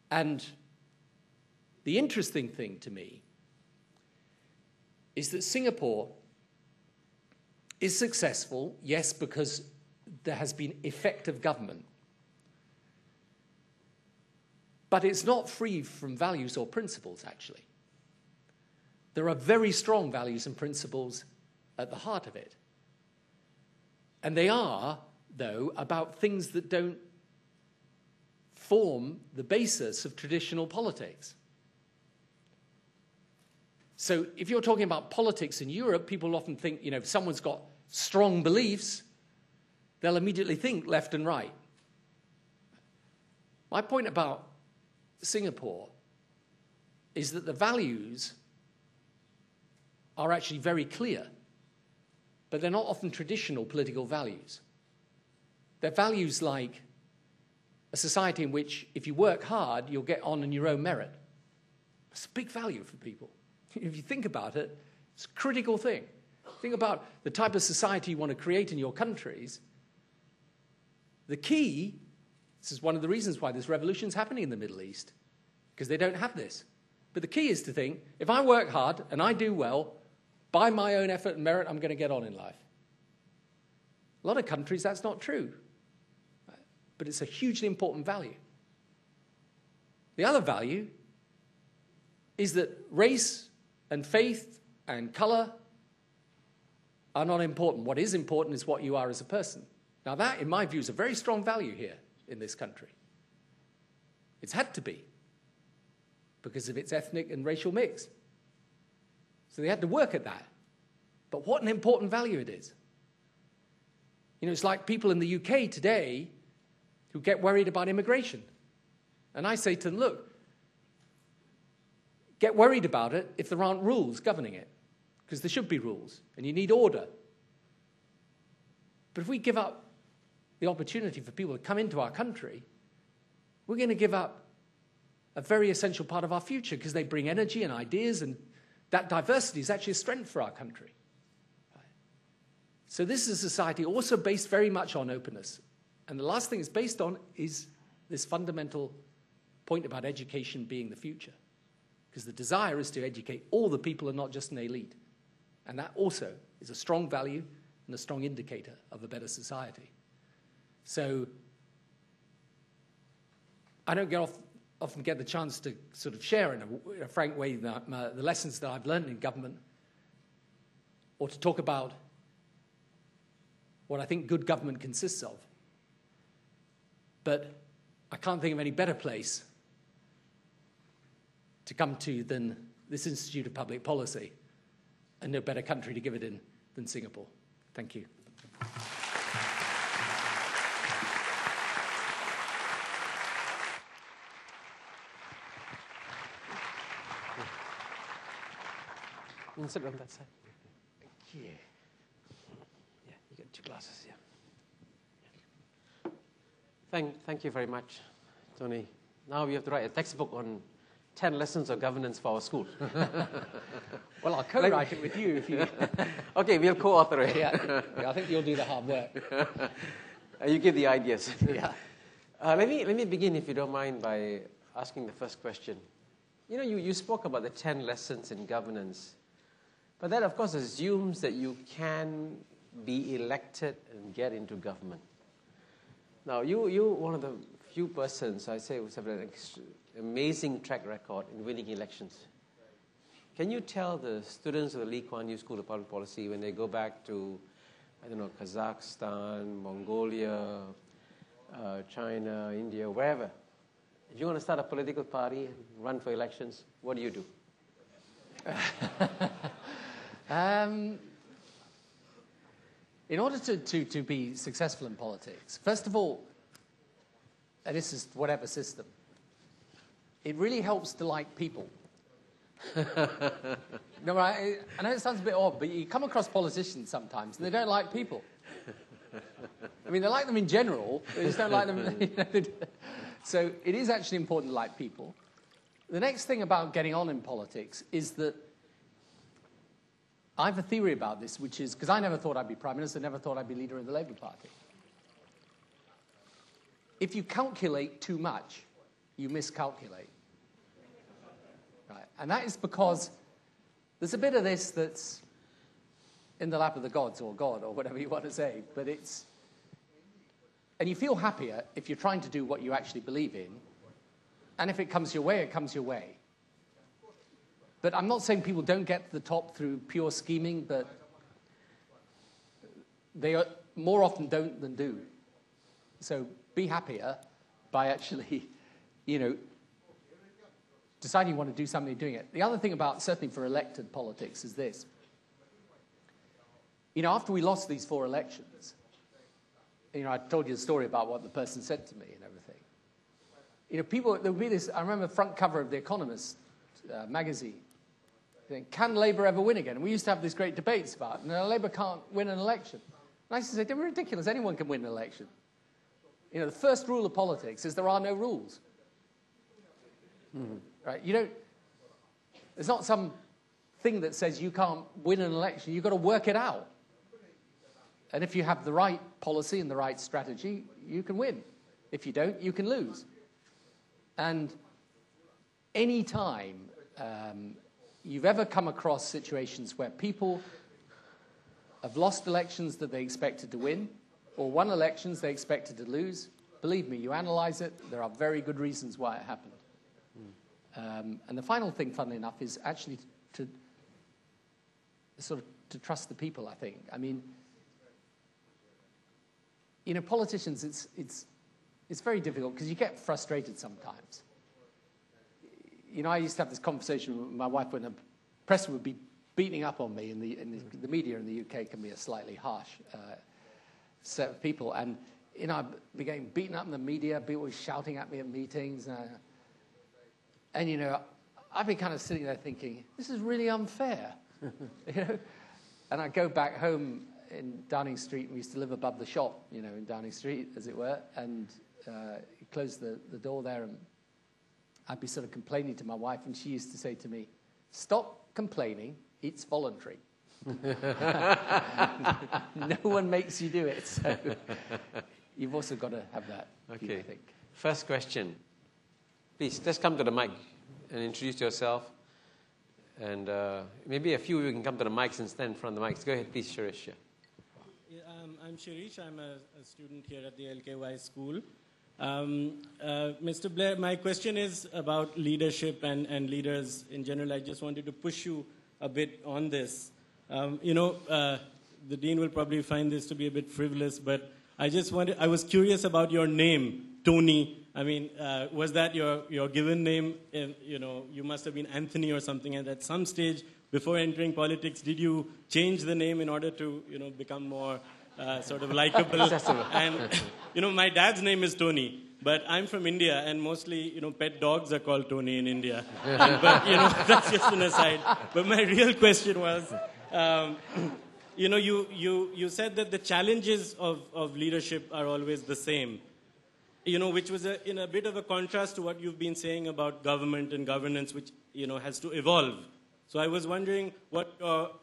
And the interesting thing to me is that Singapore is successful, yes, because there has been effective government. But it's not free from values or principles, actually. There are very strong values and principles at the heart of it. And they are, though, about things that don't form the basis of traditional politics. So if you're talking about politics in Europe, people often think, you know, if someone's got strong beliefs, they'll immediately think left and right. My point about Singapore is that the values are actually very clear, but they're not often traditional political values. They're values like a society in which if you work hard, you'll get on your own merit. It's a big value for people. If you think about it, it's a critical thing. Think about the type of society you want to create in your countries. The key, this is one of the reasons why this revolution is happening in the Middle East, because they don't have this. But the key is to think, if I work hard and I do well, by my own effort and merit, I'm going to get on in life. A lot of countries, that's not true. But it's a hugely important value. The other value is that race and faith and color are not important. What is important is what you are as a person. Now that, in my view, is a very strong value here in this country. It's had to be because of its ethnic and racial mix. So they had to work at that. But what an important value it is. You know, it's like people in the UK today who get worried about immigration. And I say to them, look, get worried about it if there aren't rules governing it, because there should be rules, and you need order. But if we give up the opportunity for people to come into our country, we're going to give up a very essential part of our future because they bring energy and ideas, and that diversity is actually a strength for our country. Right? So this is a society also based very much on openness. And the last thing it's based on is this fundamental point about education being the future. Because the desire is to educate all the people and not just an elite. And that also is a strong value and a strong indicator of a better society. So I don't often get the chance to sort of share in a frank way the lessons that I've learned in government, or to talk about what I think good government consists of. But I can't think of any better place to come to than this Institute of Public Policy, and no better country to give it in than Singapore. Thank you. You can sit on that side. Thank you. Yeah, you get 2 glasses, yeah. Thank you very much, Tony. Now we have to write a textbook on 10 lessons of governance for our school. Well, I'll co-write it with you if you... Okay, we'll co-author it. Yeah, I think you'll do the hard work. You give the ideas. Yeah. Let me begin, if you don't mind, by asking the first question. You know, you spoke about the 10 lessons in governance. But that, of course, assumes that you can be elected and get into government. Now, you're one of the few persons, I say, who have an amazing track record in winning elections. Can you tell the students of the Lee Kuan Yew School of Public Policy, when they go back to, I don't know, Kazakhstan, Mongolia, China, India, wherever, if you want to start a political party and run for elections, what do you do? In order to be successful in politics, first of all, and this is whatever system, it really helps to like people. No, I know it sounds a bit odd, but you come across politicians sometimes and they don't like people. I mean, they like them in general, they just don't like them. So it is actually important to like people. The next thing about getting on in politics is that I have a theory about this, which is, because I never thought I'd be Prime Minister, never thought I'd be leader of the Labour Party. If you calculate too much, you miscalculate. Right? And that is because there's a bit of this that's in the lap of the gods, or God, or whatever you want to say, but it's... And you feel happier if you're trying to do what you actually believe in, and if it comes your way, it comes your way. But I'm not saying people don't get to the top through pure scheming, but they are, more often don't than do. So be happier by actually, deciding you want to do something and doing it. The other thing about, certainly for elected politics, is this. After we lost these 4 elections, I told you the story about what the person said to me and everything. People, there would be this, I remember the front cover of The Economist magazine, saying, can Labour ever win again? And we used to have these great debates about, no, Labour can't win an election. And I used to say, they're ridiculous, anyone can win an election. The first rule of politics is there are no rules. Mm-hmm. Right? There's not some thing that says you can't win an election, you've got to work it out. And if you have the right policy and the right strategy, you can win. If you don't, you can lose. And any time you've ever come across situations where people have lost elections that they expected to win, or won elections they expected to lose, believe me, you analyze it, there are very good reasons why it happened. And the final thing, funnily enough, is actually to trust the people, I think. I mean, politicians, it's very difficult because you get frustrated sometimes. I used to have this conversation with my wife when the press would be beating up on me, and the media in the UK can be a slightly harsh set of people. And, I began beaten up in the media, people were shouting at me at meetings. And I'd be kind of sitting there thinking, this is really unfair. And I go back home, in Downing Street, and we used to live above the shop, you know, in Downing Street, as it were, and he closed the door there, and I'd be sort of complaining to my wife, and she used to say to me, "Stop complaining, it's voluntary." No one makes you do it, so you've also got to have that, Okay. I think. First question. Please, just come to the mic and introduce yourself. And maybe a few of you can come to the mics and stand in front of the mics. Go ahead, please, Shirish. Yeah, I'm Shirish. I'm a student here at the LKY school. Mr. Blair, my question is about leadership and leaders in general. I just wanted to push you a bit on this. The dean will probably find this to be a bit frivolous, but I was curious about your name, Tony. I mean, was that your given name? You must have been Anthony or something. And at some stage, before entering politics, did you change the name in order to, become more sort of likable? And, my dad's name is Tony, but I'm from India, and mostly, pet dogs are called Tony in India. But, that's just an aside. But my real question was, you said that the challenges of leadership are always the same. Which was in a bit of a contrast to what you've been saying about government and governance, which, has to evolve. So I was wondering what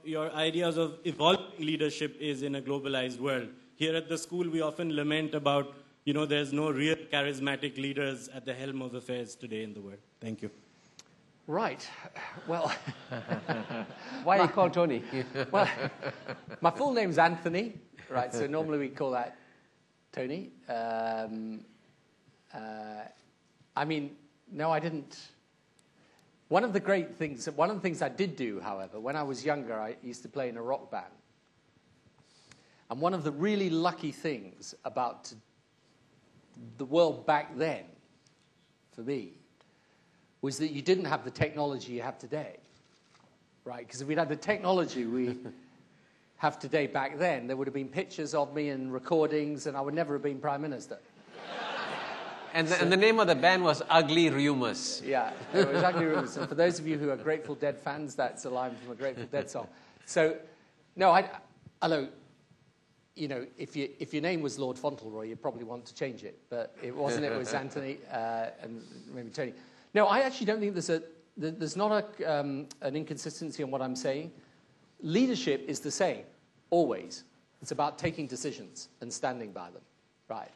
your ideas of evolving leadership is in a globalized world. Here at the school, we often lament about, there's no real charismatic leaders at the helm of affairs today in the world. Thank you. Right. Well, why are you called Tony? Well, my full name's Anthony, right? So normally we call that Tony. No, I didn't. One of the things I did do, however, when I was younger, I used to play in a rock band. And one of the really lucky things about the world back then, for me, was that you didn't have the technology you have today, right? Because if we'd had the technology we have today back then, there would have been pictures of me and recordings, and I would never have been Prime Minister. And the name of the band was Ugly Rumours. Yeah, it was Ugly Rumours. And for those of you who are Grateful Dead fans, that's a line from a Grateful Dead song. So, no, although, if your name was Lord Fauntleroy, you'd probably want to change it. But it wasn't. It was Anthony and maybe Tony. No, I actually don't think there's not an inconsistency in what I'm saying. Leadership is the same, always. It's about taking decisions and standing by them, right?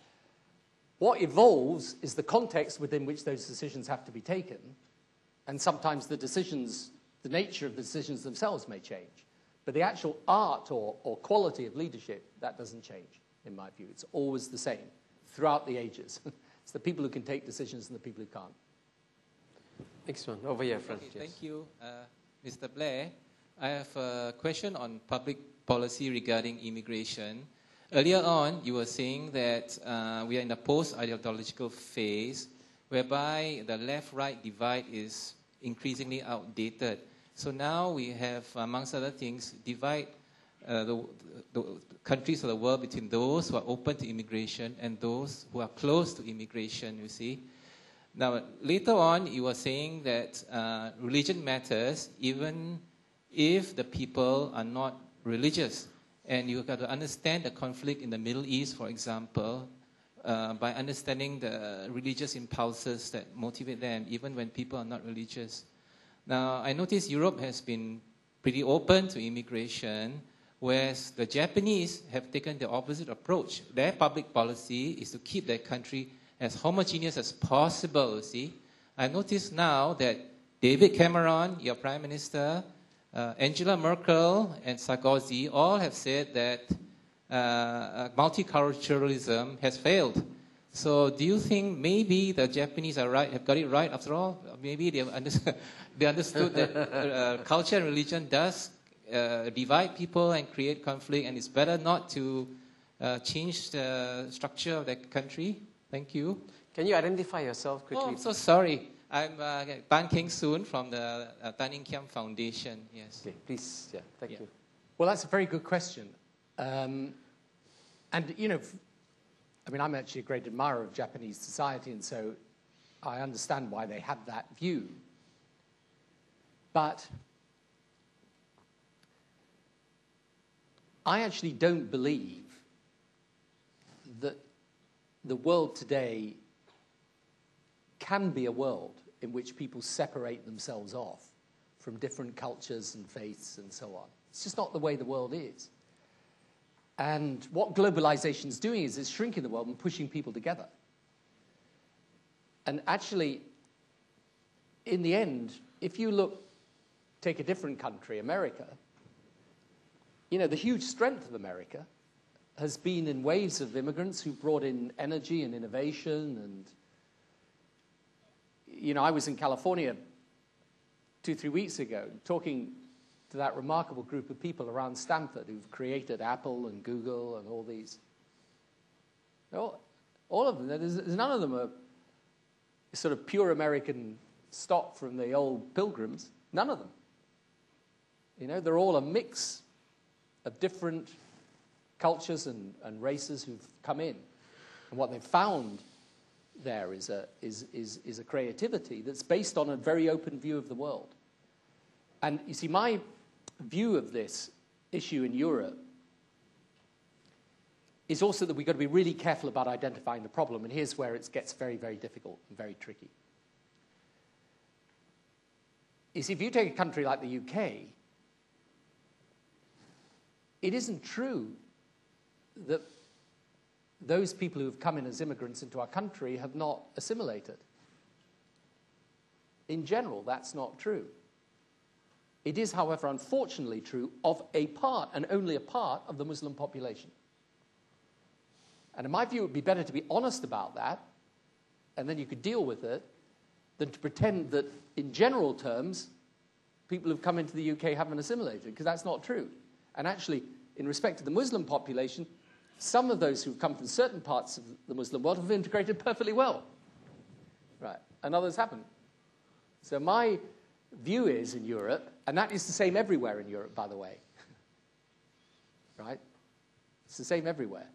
What evolves is the context within which those decisions have to be taken, and sometimes the nature of the decisions themselves may change. But the actual art or quality of leadership, that doesn't change, in my view. It's always the same throughout the ages. It's the people who can take decisions and the people who can't. Next one, over here, front. Okay, yes. Thank you, Mr. Blair. I have a question on public policy regarding immigration. Earlier on, you were saying that we are in a post-ideological phase whereby the left-right divide is increasingly outdated. So now we have, amongst other things, divide the countries of the world between those who are open to immigration and those who are close to immigration, you see. Now, later on, you were saying that religion matters even if the people are not religious. And you've got to understand the conflict in the Middle East, for example, by understanding the religious impulses that motivate them, even when people are not religious. Now, I notice Europe has been pretty open to immigration, whereas the Japanese have taken the opposite approach. Their public policy is to keep their country as homogeneous as possible, you see. I notice now that David Cameron, your Prime Minister, Angela Merkel and Sarkozy all have said that multiculturalism has failed. So do you think maybe the Japanese are right, have got it right after all? Maybe they understood that culture and religion does divide people and create conflict, and it's better not to change the structure of the country? Thank you. Can you identify yourself quickly? Oh, I'm so sorry. I'm Tan Keng Soon from the Tan Eng Kiam Foundation. Yes. Okay, please. Yeah, thank you. Well, that's a very good question. And, I'm actually a great admirer of Japanese society, and so I understand why they have that view. But I actually don't believe that the world today can be a world in which people separate themselves off from different cultures and faiths and so on. It's just not the way the world is. And what globalization is doing is it's shrinking the world and pushing people together. And actually, in the end, if you take a different country, America, you know, the huge strength of America has been in waves of immigrants who brought in energy and innovation. And, you know, I was in California 2-3 weeks ago talking to that remarkable group of people around Stanford who've created Apple and Google and all these. All of them, there's none of them are sort of pure American stock from the old pilgrims. None of them. You know, they're all a mix of different cultures and races who've come in. And what they've found there is a creativity that's based on a very open view of the world. And you see, my view of this issue in Europe is also that we've got to be really careful about identifying the problem. And here's where it gets very, very difficult and very tricky. You see, if you take a country like the UK, it isn't true that those people who have come in as immigrants into our country have not assimilated. In general, that's not true. It is, however, unfortunately true of a part, and only a part, of the Muslim population. And in my view, it would be better to be honest about that, and then you could deal with it, than to pretend that, in general terms, people who've come into the UK haven't assimilated, because that's not true. And actually, in respect to the Muslim population, some of those who've come from certain parts of the Muslim world have integrated perfectly well. Right? And others haven't. So my view is in Europe, and that is the same everywhere in Europe, by the way. Right? It's the same everywhere.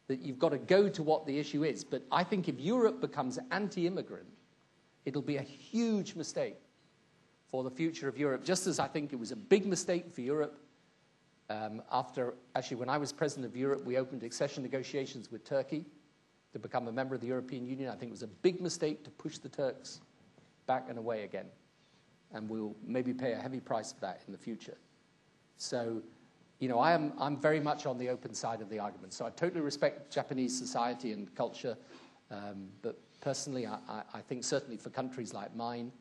That you've got to go to what the issue is. But I think if Europe becomes anti-immigrant, it'll be a huge mistake for the future of Europe, just as I think it was a big mistake for Europe actually, when I was president of Europe, we opened accession negotiations with Turkey to become a member of the European Union. I think it was a big mistake to push the Turks back and away again. And we'll maybe pay a heavy price for that in the future. So, you know, I'm very much on the open side of the argument. So I totally respect Japanese society and culture. But personally, I think certainly for countries like mine,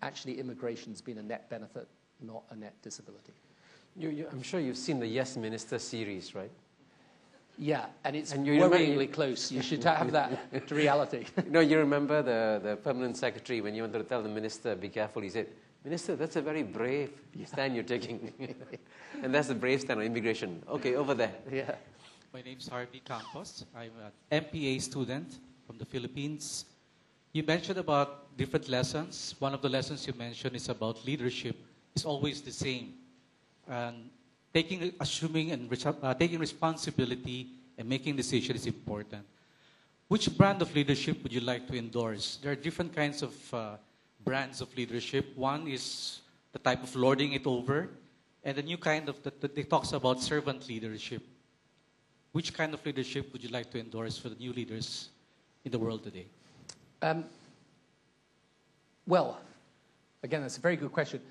actually immigration's been a net benefit, not a net disability. I'm sure you've seen the Yes Minister series, right? Yeah, and it's worryingly close. You should have that to reality. No, you remember the permanent secretary, when you wanted to tell the minister, be careful, he said, Minister, that's a very brave stand you're taking. And that's a brave stand on immigration. Okay, over there. Yeah. My name's Harvey Campos. I'm an MPA student from the Philippines. You mentioned about different lessons. One of the lessons you mentioned is about leadership. It's always the same. And assuming and taking responsibility and making decisions is important. Which brand of leadership would you like to endorse? There are different kinds of brands of leadership. One is the type of lording it over, and the new kind of that talks about servant leadership. Which kind of leadership would you like to endorse for the new leaders in the world today? Well, again, that's a very good question.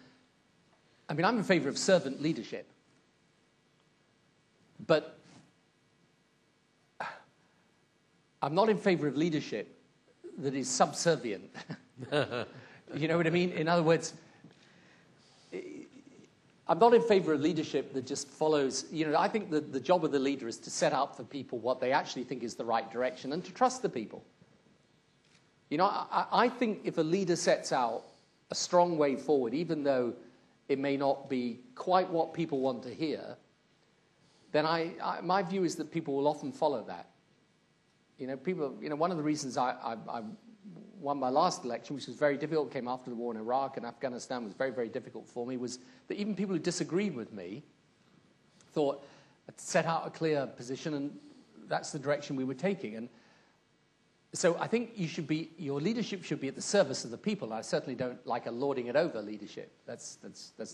I mean, I'm in favor of servant leadership. But I'm not in favor of leadership that is subservient. You know what I mean? In other words, I'm not in favor of leadership that just follows. You know, I think the job of the leader is to set out for people what they actually think is the right direction and to trust the people. You know, I think if a leader sets out a strong way forward, even though it may not be quite what people want to hear, then my view is that people will often follow that. You know, one of the reasons I won my last election, which was very difficult, came after the war in Iraq and Afghanistan, was very, very difficult for me, was that even people who disagreed with me thought I'd set out a clear position and that's the direction we were taking. And so I think your leadership should be at the service of the people. I certainly don't like a lording it over leadership. That's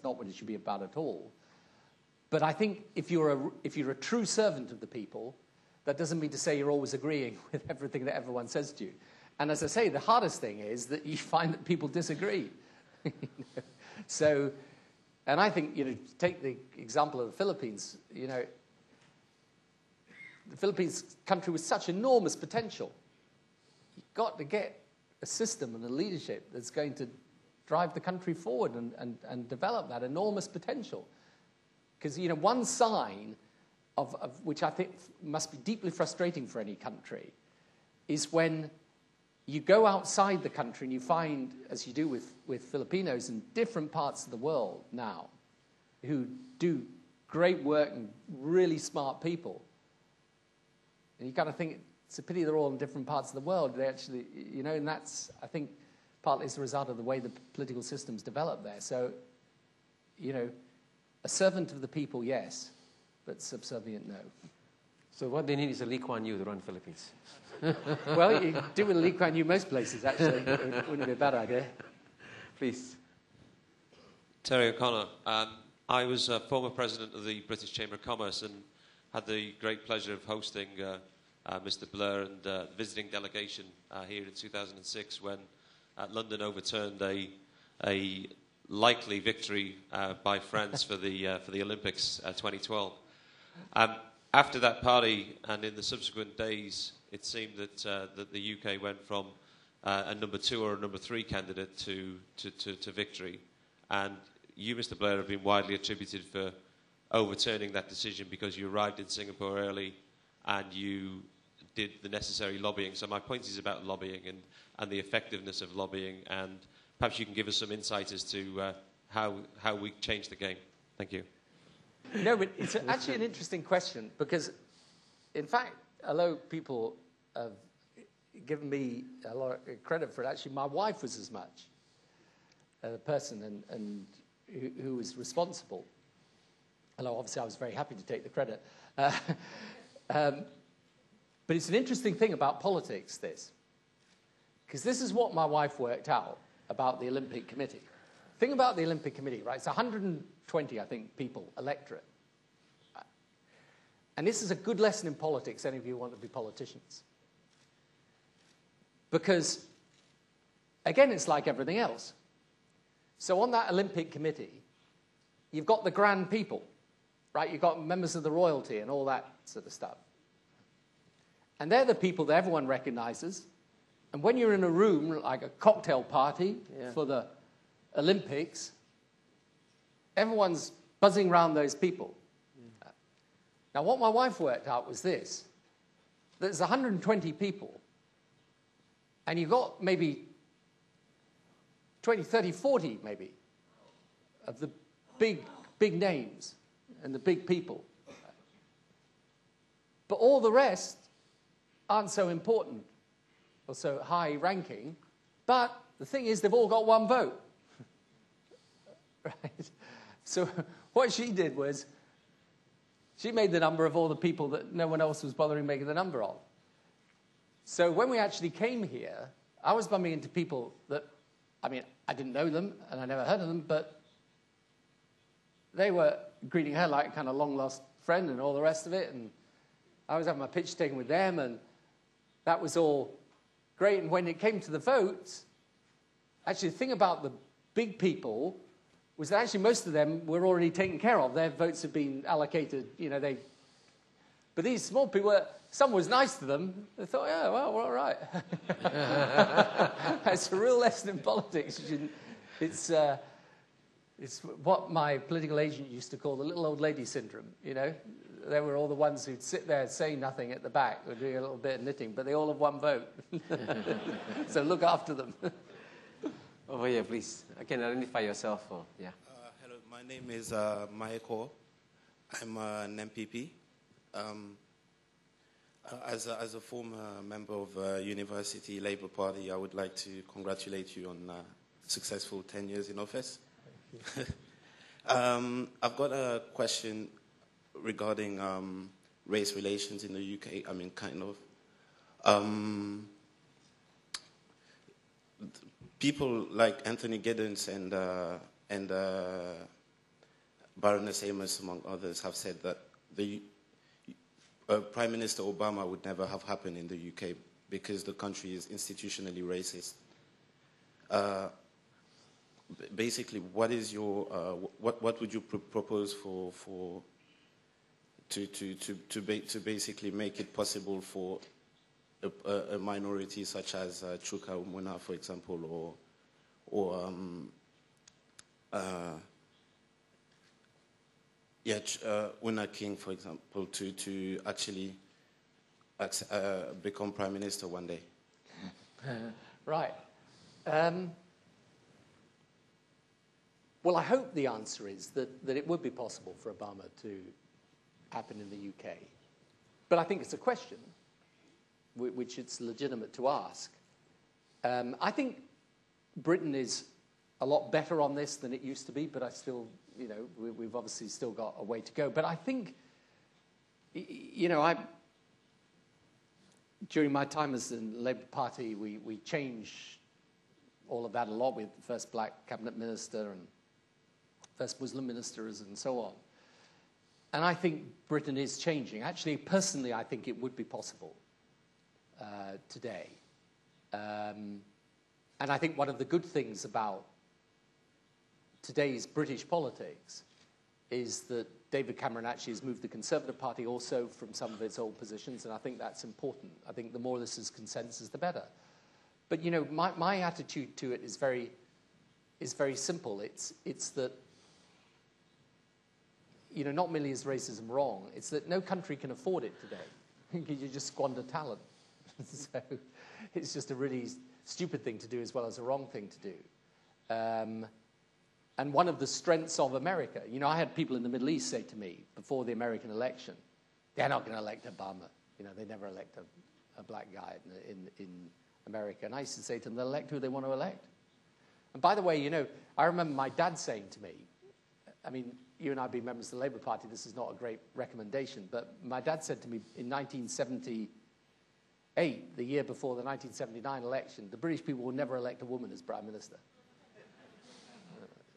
not what it should be about at all. But I think if you're a true servant of the people, that doesn't mean to say you're always agreeing with everything that everyone says to you. And as I say, the hardest thing is that you find that people disagree. So, and I think, take the example of the Philippines, the Philippines country with such enormous potential. You've got to get a system and a leadership that's going to drive the country forward and develop that enormous potential. Because, one sign of which I think must be deeply frustrating for any country is when you go outside the country and you find, as you do with Filipinos in different parts of the world now, who do great work and really smart people. And you kind of think it's a pity they're all in different parts of the world. They actually, and that's, I think, partly as a result of the way the political system's developed there. So, a servant of the people, yes, but subservient, no. So what they need is a Lee Kuan Yew to run Philippines. Well, you do with Lee Kuan Yew most places, actually. It wouldn't be a bad idea. Please. Terry O'Connor. I was a former president of the British Chamber of Commerce and had the great pleasure of hosting Mr. Blair and the visiting delegation here in 2006 when London overturned a likely victory by France for the Olympics 2012. After that party and in the subsequent days, it seemed that the UK went from a number 2 or a number 3 candidate to victory. And you, Mr. Blair, have been widely attributed for overturning that decision because you arrived in Singapore early and you did the necessary lobbying. So my point is about lobbying and the effectiveness of lobbying, and perhaps you can give us some insight as to how we change the game. Thank you. No, but it's actually an interesting question because, in fact, although people have given me a lot of credit for it, actually my wife was as much the person and who was responsible. Although obviously I was very happy to take the credit. But it's an interesting thing about politics, this. Because this is what my wife worked out about the Olympic Committee. The thing about the Olympic Committee, right, it's 120, I think, people, electorate. And this is a good lesson in politics, any of you who want to be politicians. Because, again, it's like everything else. So on that Olympic Committee, you've got the grand people, right? You've got members of the royalty and all that sort of stuff. And they're the people that everyone recognizes. And when you're in a room, like a cocktail party for the Olympics, everyone's buzzing around those people. Now, what my wife worked out was this. There's 120 people, and you've got maybe 20, 30, 40 maybe of the big names and the big people. But all the rest aren't so important or so high ranking, but the thing is they've all got one vote. Right? So what she did was she made the number of all the people that no one else was bothering making the number of. So when we actually came here, I was bumping into people that, I mean, I didn't know them and I never heard of them, but they were greeting her like a kind of long-lost friend and all the rest of it, and I was having my picture taken with them, and that was all great. And when it came to the votes, actually the thing about the big people was that actually most of them were already taken care of. Their votes had been allocated, But these small people, someone was nice to them. They thought, yeah, well, we're all right. It's a real lesson in politics. It's what my political agent used to call the little old lady syndrome, They were all the ones who'd sit there saying nothing at the back or doing a little bit of knitting, but they all have one vote. So look after them. Over here, please. I can identify yourself. Hello, my name is Maeko. I'm an MPP. As a former member of University Labour Party, I would like to congratulate you on successful 10 years in office. I've got a question regarding race relations in the UK. I mean, kind of. People like Anthony Giddens and Baroness Amos, among others, have said that the Prime Minister Obama would never have happened in the UK because the country is institutionally racist. Basically, what is your what would you propose to basically make it possible for a minority such as Chuka Umuna, for example, or Una King, for example, to actually become Prime Minister one day? Right. Well, I hope the answer is that it would be possible for Obama to happen in the UK. But I think it's a question which it's legitimate to ask. I think Britain is a lot better on this than it used to be, but I still, we've obviously still got a way to go. But I think, during my time as in the Labour Party, we changed all of that a lot with the first black cabinet minister and first Muslim ministers and so on. And I think Britain is changing. Actually, personally, I think it would be possible today. And I think one of the good things about today's British politics is that David Cameron actually has moved the Conservative Party also from some of its old positions, and I think that's important. I think the more this is consensus, the better. But, my attitude to it is very simple. It's that, not merely is racism wrong, it's that no country can afford it today. You just squander talent. So it's just a really stupid thing to do as well as a wrong thing to do. And one of the strengths of America, I had people in the Middle East say to me before the American election, they're not going to elect Obama. They never elect a black guy in America. And I used to say to them, they'll elect who they want to elect. And by the way, I remember my dad saying to me, I mean, you and I being members of the Labour Party, this is not a great recommendation, but my dad said to me in 1978, the year before the 1979 election, the British people will never elect a woman as Prime Minister.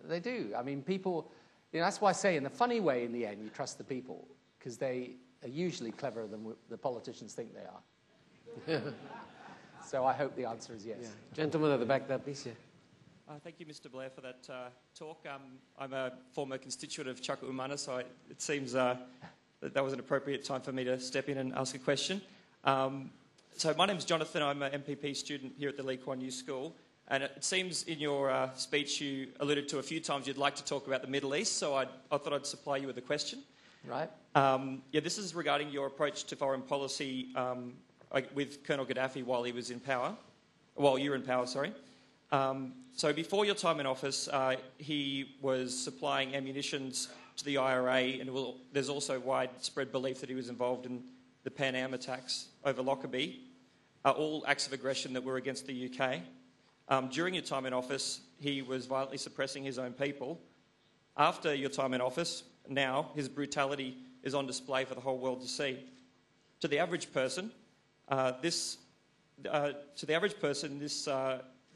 They do. I mean, people, that's why I say in a funny way, in the end, you trust the people, because they are usually cleverer than the politicians think they are. So I hope the answer is yes. Yeah. Gentleman at the back there, please. Yeah. Thank you, Mr. Blair, for that talk. I'm a former constituent of Chuka Umana, so it seems that was an appropriate time for me to step in and ask a question. So my name's Jonathan. I'm an MPP student here at the Kuan Yew School. And it seems in your speech you alluded to a few times you'd like to talk about the Middle East, so I thought I'd supply you with a question. Right. This is regarding your approach to foreign policy with Colonel Gaddafi while he was in power. While you were in power, sorry. So before your time in office, he was supplying ammunitions to the IRA, and there's also widespread belief that he was involved in the Pan Am attacks over Lockerbie, all acts of aggression that were against the UK. During your time in office, he was violently suppressing his own people. After your time in office, now his brutality is on display for the whole world to see. To the average person, this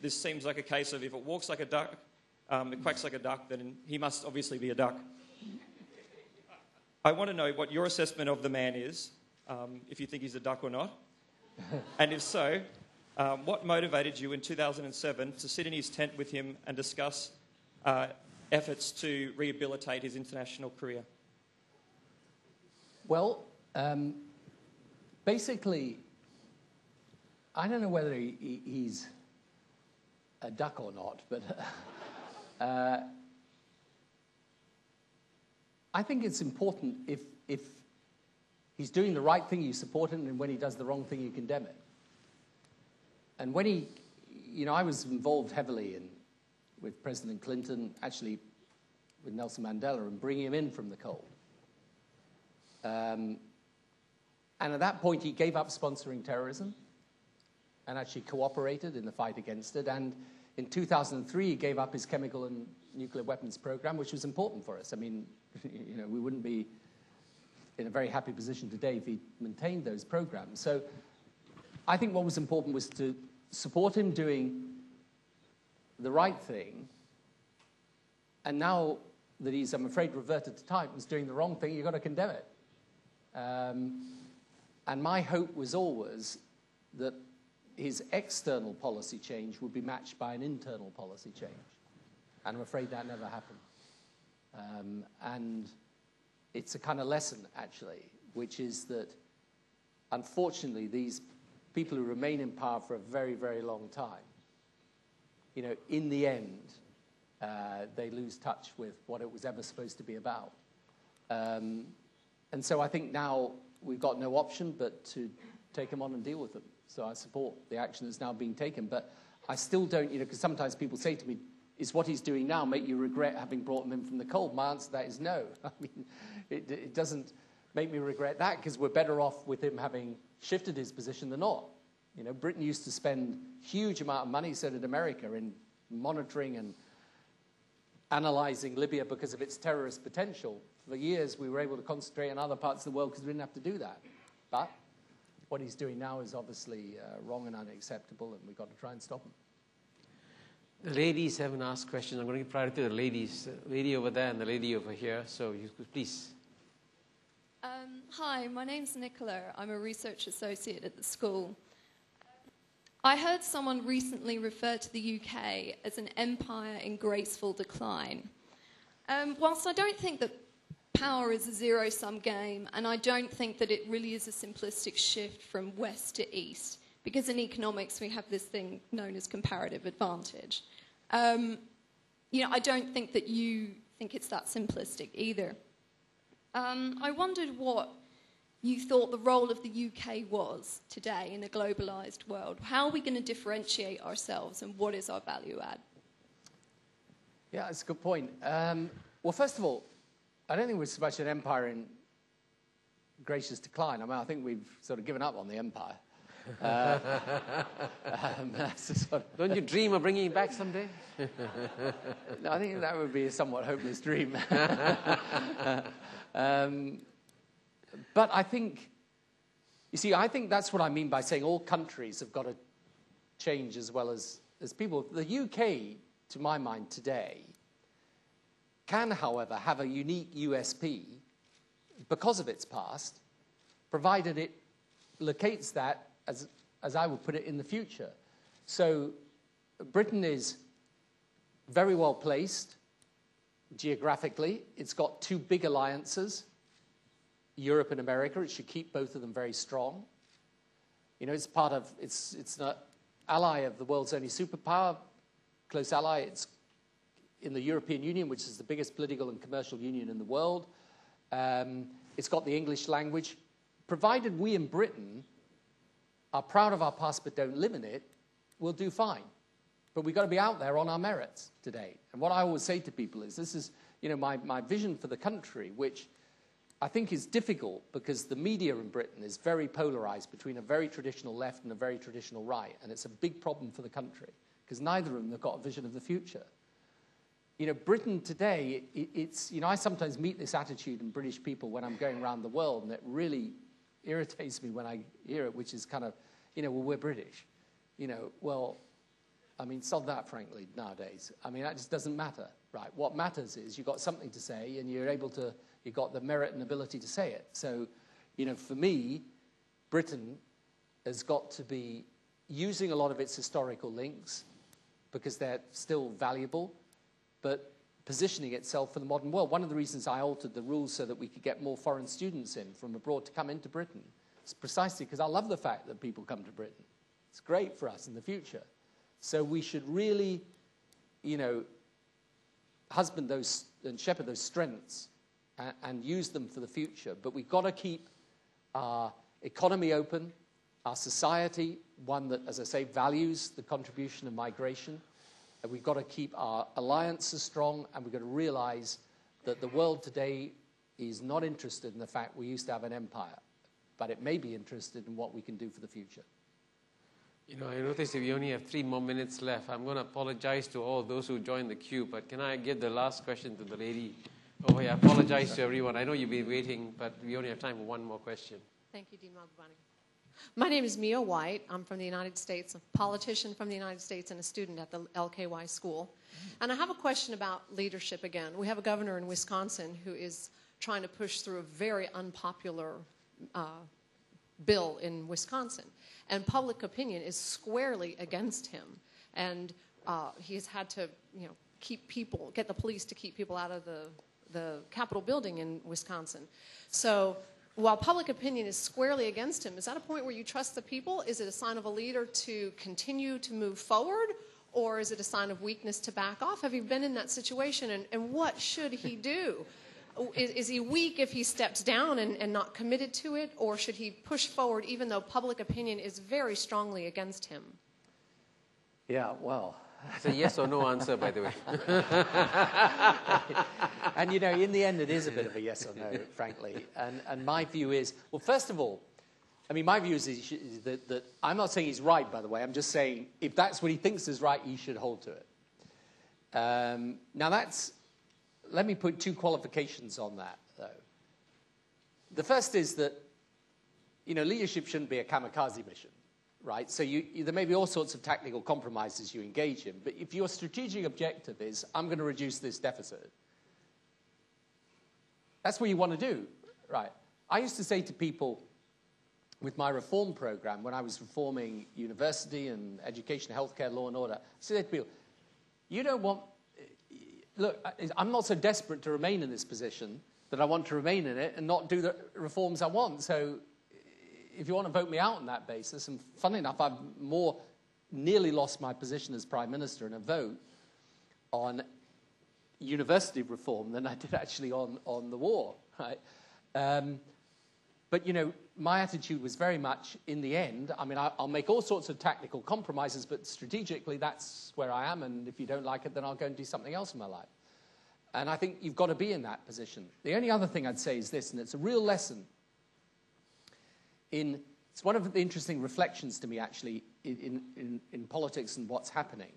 seems like a case of if it walks like a duck, it quacks like a duck, then he must obviously be a duck. I want to know what your assessment of the man is, if you think he's a duck or not, and if so, what motivated you in 2007 to sit in his tent with him and discuss efforts to rehabilitate his international career? Well, basically, I don't know whether he's a duck or not, but I think it's important if he's doing the right thing, you support him, and when he does the wrong thing, you condemn it. And when I was involved heavily with President Clinton, actually with Nelson Mandela, and bringing him in from the cold. And at that point, he gave up sponsoring terrorism and actually cooperated in the fight against it. And in 2003, he gave up his chemical and nuclear weapons program, which was important for us. I mean, we wouldn't be in a very happy position today if he maintained those programs. So I think what was important was to support him doing the right thing. And now that he's, I'm afraid, reverted to type and is doing the wrong thing, you've got to condemn it. And my hope was always that his external policy change would be matched by an internal policy change. And I'm afraid that never happened. And it's a kind of lesson, actually, which is that, unfortunately, these people who remain in power for a very, very long time, you know, in the end, they lose touch with what it was ever supposed to be about. And so I think now we've got no option but to take them on and deal with them. So I support the action that's now being taken. But I still don't, you know, because sometimes people say to me, is what he's doing now make you regret having brought him in from the cold? My answer to that is no. I mean, it doesn't make me regret that, because we're better off with him having shifted his position than not. You know, Britain used to spend huge amount of money, so did America, in monitoring and analysing Libya because of its terrorist potential. For years, we were able to concentrate on other parts of the world because we didn't have to do that. But what he's doing now is obviously wrong and unacceptable, and we've got to try and stop him. The ladies haven't asked questions. I'm going to give priority to the ladies. The lady over there and the lady over here. So you could please. Hi, my name's Nicola. I'm a research associate at the school. I heard someone recently refer to the UK as an empire in graceful decline. Whilst I don't think that power is a zero-sum game, and I don't think that it really is a simplistic shift from west to east, because in economics we have this thing known as comparative advantage. You know, I don't think that you think it's that simplistic either. I wondered what you thought the role of the UK was today in a globalised world. How are we going to differentiate ourselves, and what is our value add? Yeah, that's a good point. Well, first of all, I don't think we're so much an empire in gracious decline. I mean, I think we've sort of given up on the empire. Don't you dream of bringing it back someday? No, I think that would be a somewhat hopeless dream. But I think, you see, I think that's what I mean by saying all countries have got to change as well as people. The UK, to my mind, today, can, however, have a unique USP because of its past, provided it locates that, as I would put it, in the future. So Britain is very well placed geographically. It's got two big alliances, Europe and America. It should keep both of them very strong. You know, it's part of, it's an ally of the world's only superpower, close ally. It's in the European Union, which is the biggest political and commercial union in the world. It's got the English language. Provided we in Britain are proud of our past but don't live in it, we'll do fine. But we've got to be out there on our merits today. And what I always say to people is, this is, you know, my vision for the country, which I think is difficult because the media in Britain is very polarized between a very traditional left and a very traditional right. And it's a big problem for the country because neither of them have got a vision of the future. You know, Britain today, it's, you know, I sometimes meet this attitude in British people when I'm going around the world, and it really irritates me when I hear it, which is kind of, you know, well, we're British. You know, well, I mean, sod that, frankly, nowadays. I mean, that just doesn't matter, right? What matters is you've got something to say, and you're able to, you've got the merit and ability to say it. So, you know, for me, Britain has got to be using a lot of its historical links because they're still valuable, but positioning itself for the modern world. One of the reasons I altered the rules so that we could get more foreign students in from abroad to come into Britain is precisely because I love the fact that people come to Britain. It's great for us in the future. So we should really, you know, husband those and shepherd those strengths and use them for the future. But we've got to keep our economy open, our society, one that, as I say, values the contribution of migration. And we've got to keep our alliances strong, and we've got to realize that the world today is not interested in the fact we used to have an empire, but it may be interested in what we can do for the future. You know, I noticed that we only have 3 more minutes left. I'm going to apologize to all those who joined the queue, but can I give the last question to the lady? Oh, yeah, I apologize to everyone. I know you've been waiting, but we only have time for one more question. Thank you, Dean Malbubani. My name is Mia White. I'm from the United States, a politician from the United States and a student at the LKY school. And I have a question about leadership again. We have a governor in Wisconsin who is trying to push through a very unpopular bill in Wisconsin. And public opinion is squarely against him. And he has had to, get the police to keep people out of the Capitol building in Wisconsin. So while public opinion is squarely against him, is that a point where you trust the people? Is it a sign of a leader to continue to move forward? Or is it a sign of weakness to back off? Have you been in that situation? And what should he do? Is he weak if he steps down and not committed to it? Or should he push forward even though public opinion is very strongly against him? Yeah, well... It's a yes or no answer, by the way. And, in the end, it is a bit of a yes or no, frankly. And my view is, well, first of all, my view is that I'm not saying he's right, by the way. I'm just saying if that's what he thinks is right, he should hold to it. Now, let me put two qualifications on that, though. The first is that, leadership shouldn't be a kamikaze mission. Right, so there may be all sorts of tactical compromises you engage in, but if your strategic objective is, I'm going to reduce this deficit, that's what you want to do, right? I used to say to people with my reform program, when I was reforming university and education, healthcare, law and order, I said to people, look, I'm not so desperate to remain in this position that I want to remain in it and not do the reforms I want, so if you want to vote me out on that basis, and funnily enough, I've more nearly lost my position as Prime Minister in a vote on university reform than I did actually on the war, right? But, my attitude was very much, in the end, I'll make all sorts of tactical compromises, but strategically that's where I am, and if you don't like it, then I'll go and do something else in my life. And I think you've got to be in that position. The only other thing I'd say is this, and it's a real lesson it's one of the interesting reflections to me, actually, in politics and what's happening.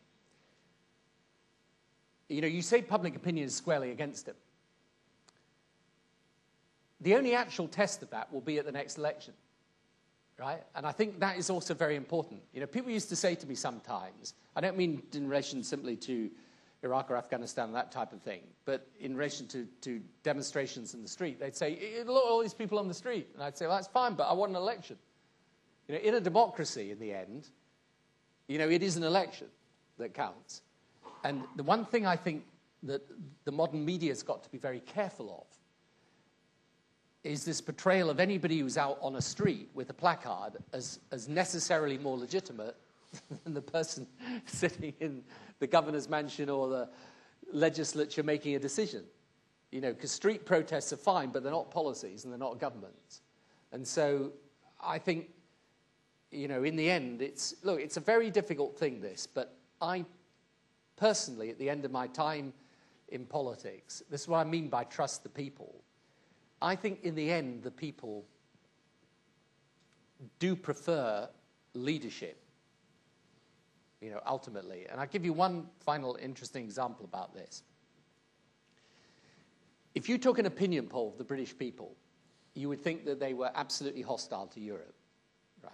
You say public opinion is squarely against him. The only actual test of that will be at the next election, right? And I think that is also very important. People used to say to me sometimes, I don't mean in relation simply to Iraq or Afghanistan, that type of thing, but in relation to demonstrations in the street, they'd say, look at all these people on the street. And I'd say, well, that's fine, but I want an election. In a democracy, in the end, it is an election that counts. And the one thing I think that the modern media's got to be very careful of is this portrayal of anybody who's out on a street with a placard as necessarily more legitimate than the person sitting in the governor's mansion or the legislature making a decision. Because street protests are fine, but they're not policies and they're not governments. And so I think, in the end, it's a very difficult thing, this, but I personally, at the end of my time in politics, this is what I mean by trust the people. I think in the end, the people do prefer leadership, ultimately. And I'll give you one final interesting example about this. If you took an opinion poll of the British people, you would think that they were absolutely hostile to Europe, right?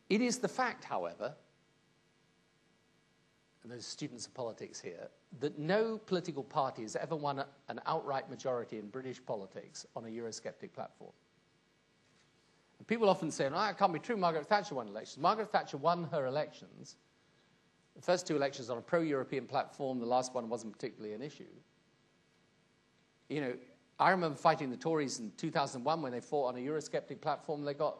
It is the fact, however, and there's students of politics here, that no political party has ever won an outright majority in British politics on a Eurosceptic platform. And people often say, no, it can't be true, Margaret Thatcher won elections. Margaret Thatcher won her elections, the first two elections on a pro-European platform, the last one wasn't particularly an issue. I remember fighting the Tories in 2001 when they fought on a Eurosceptic platform, they got,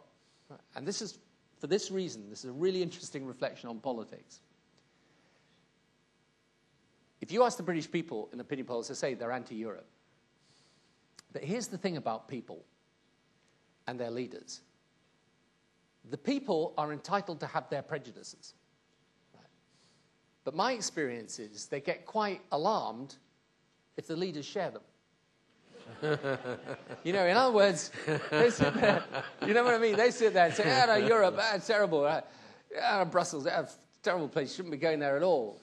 and this is, for this reason, this is a really interesting reflection on politics. If you ask the British people in opinion polls, they say they're anti-Europe. But here's the thing about people and their leaders. The people are entitled to have their prejudices. Right? But my experience is they get quite alarmed if the leaders share them. In other words, they sit there, you know what I mean? They sit there and say, no, Europe, it's terrible. Brussels, that's a terrible place, shouldn't be going there at all.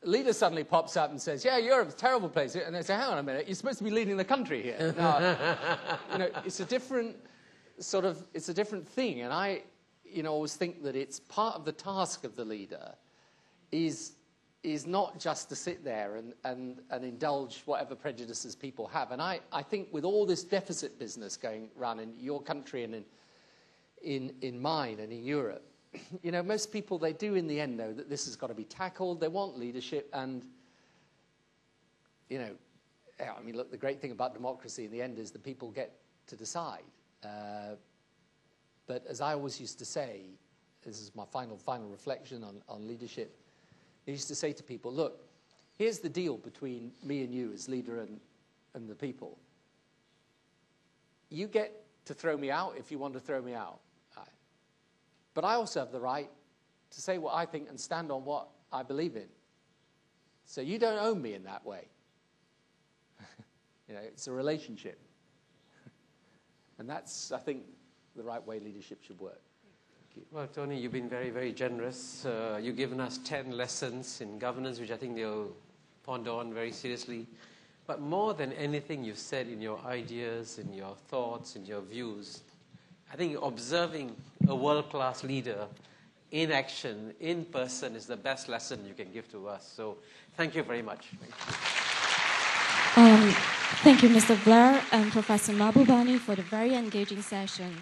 Leader suddenly pops up and says, yeah, Europe's a terrible place. And they say, hang on a minute, you're supposed to be leading the country here. Now, it's a different sort of, it's a different thing. And I, always think that it's part of the task of the leader is not just to sit there and indulge whatever prejudices people have. And I think with all this deficit business going around in your country and in mine and in Europe, most people, they do in the end know that this has got to be tackled. They want leadership. And, look, the great thing about democracy in the end is the people get to decide. But as I always used to say, this is my final reflection on leadership, I used to say to people, look, here's the deal between me and you as leader and the people. You get to throw me out if you want to throw me out. Right. But I also have the right to say what I think and stand on what I believe in. So you don't own me in that way. It's a relationship. And that's, I think, the right way leadership should work. Well, Tony, you've been very, very generous. You've given us 10 lessons in governance, which I think they'll ponder on very seriously. But more than anything you've said in your ideas, in your thoughts, in your views, I think observing a world-class leader in action, in person, is the best lesson you can give to us. So thank you very much. Thank you, Mr. Blair and Professor Mahbubani, for the very engaging session.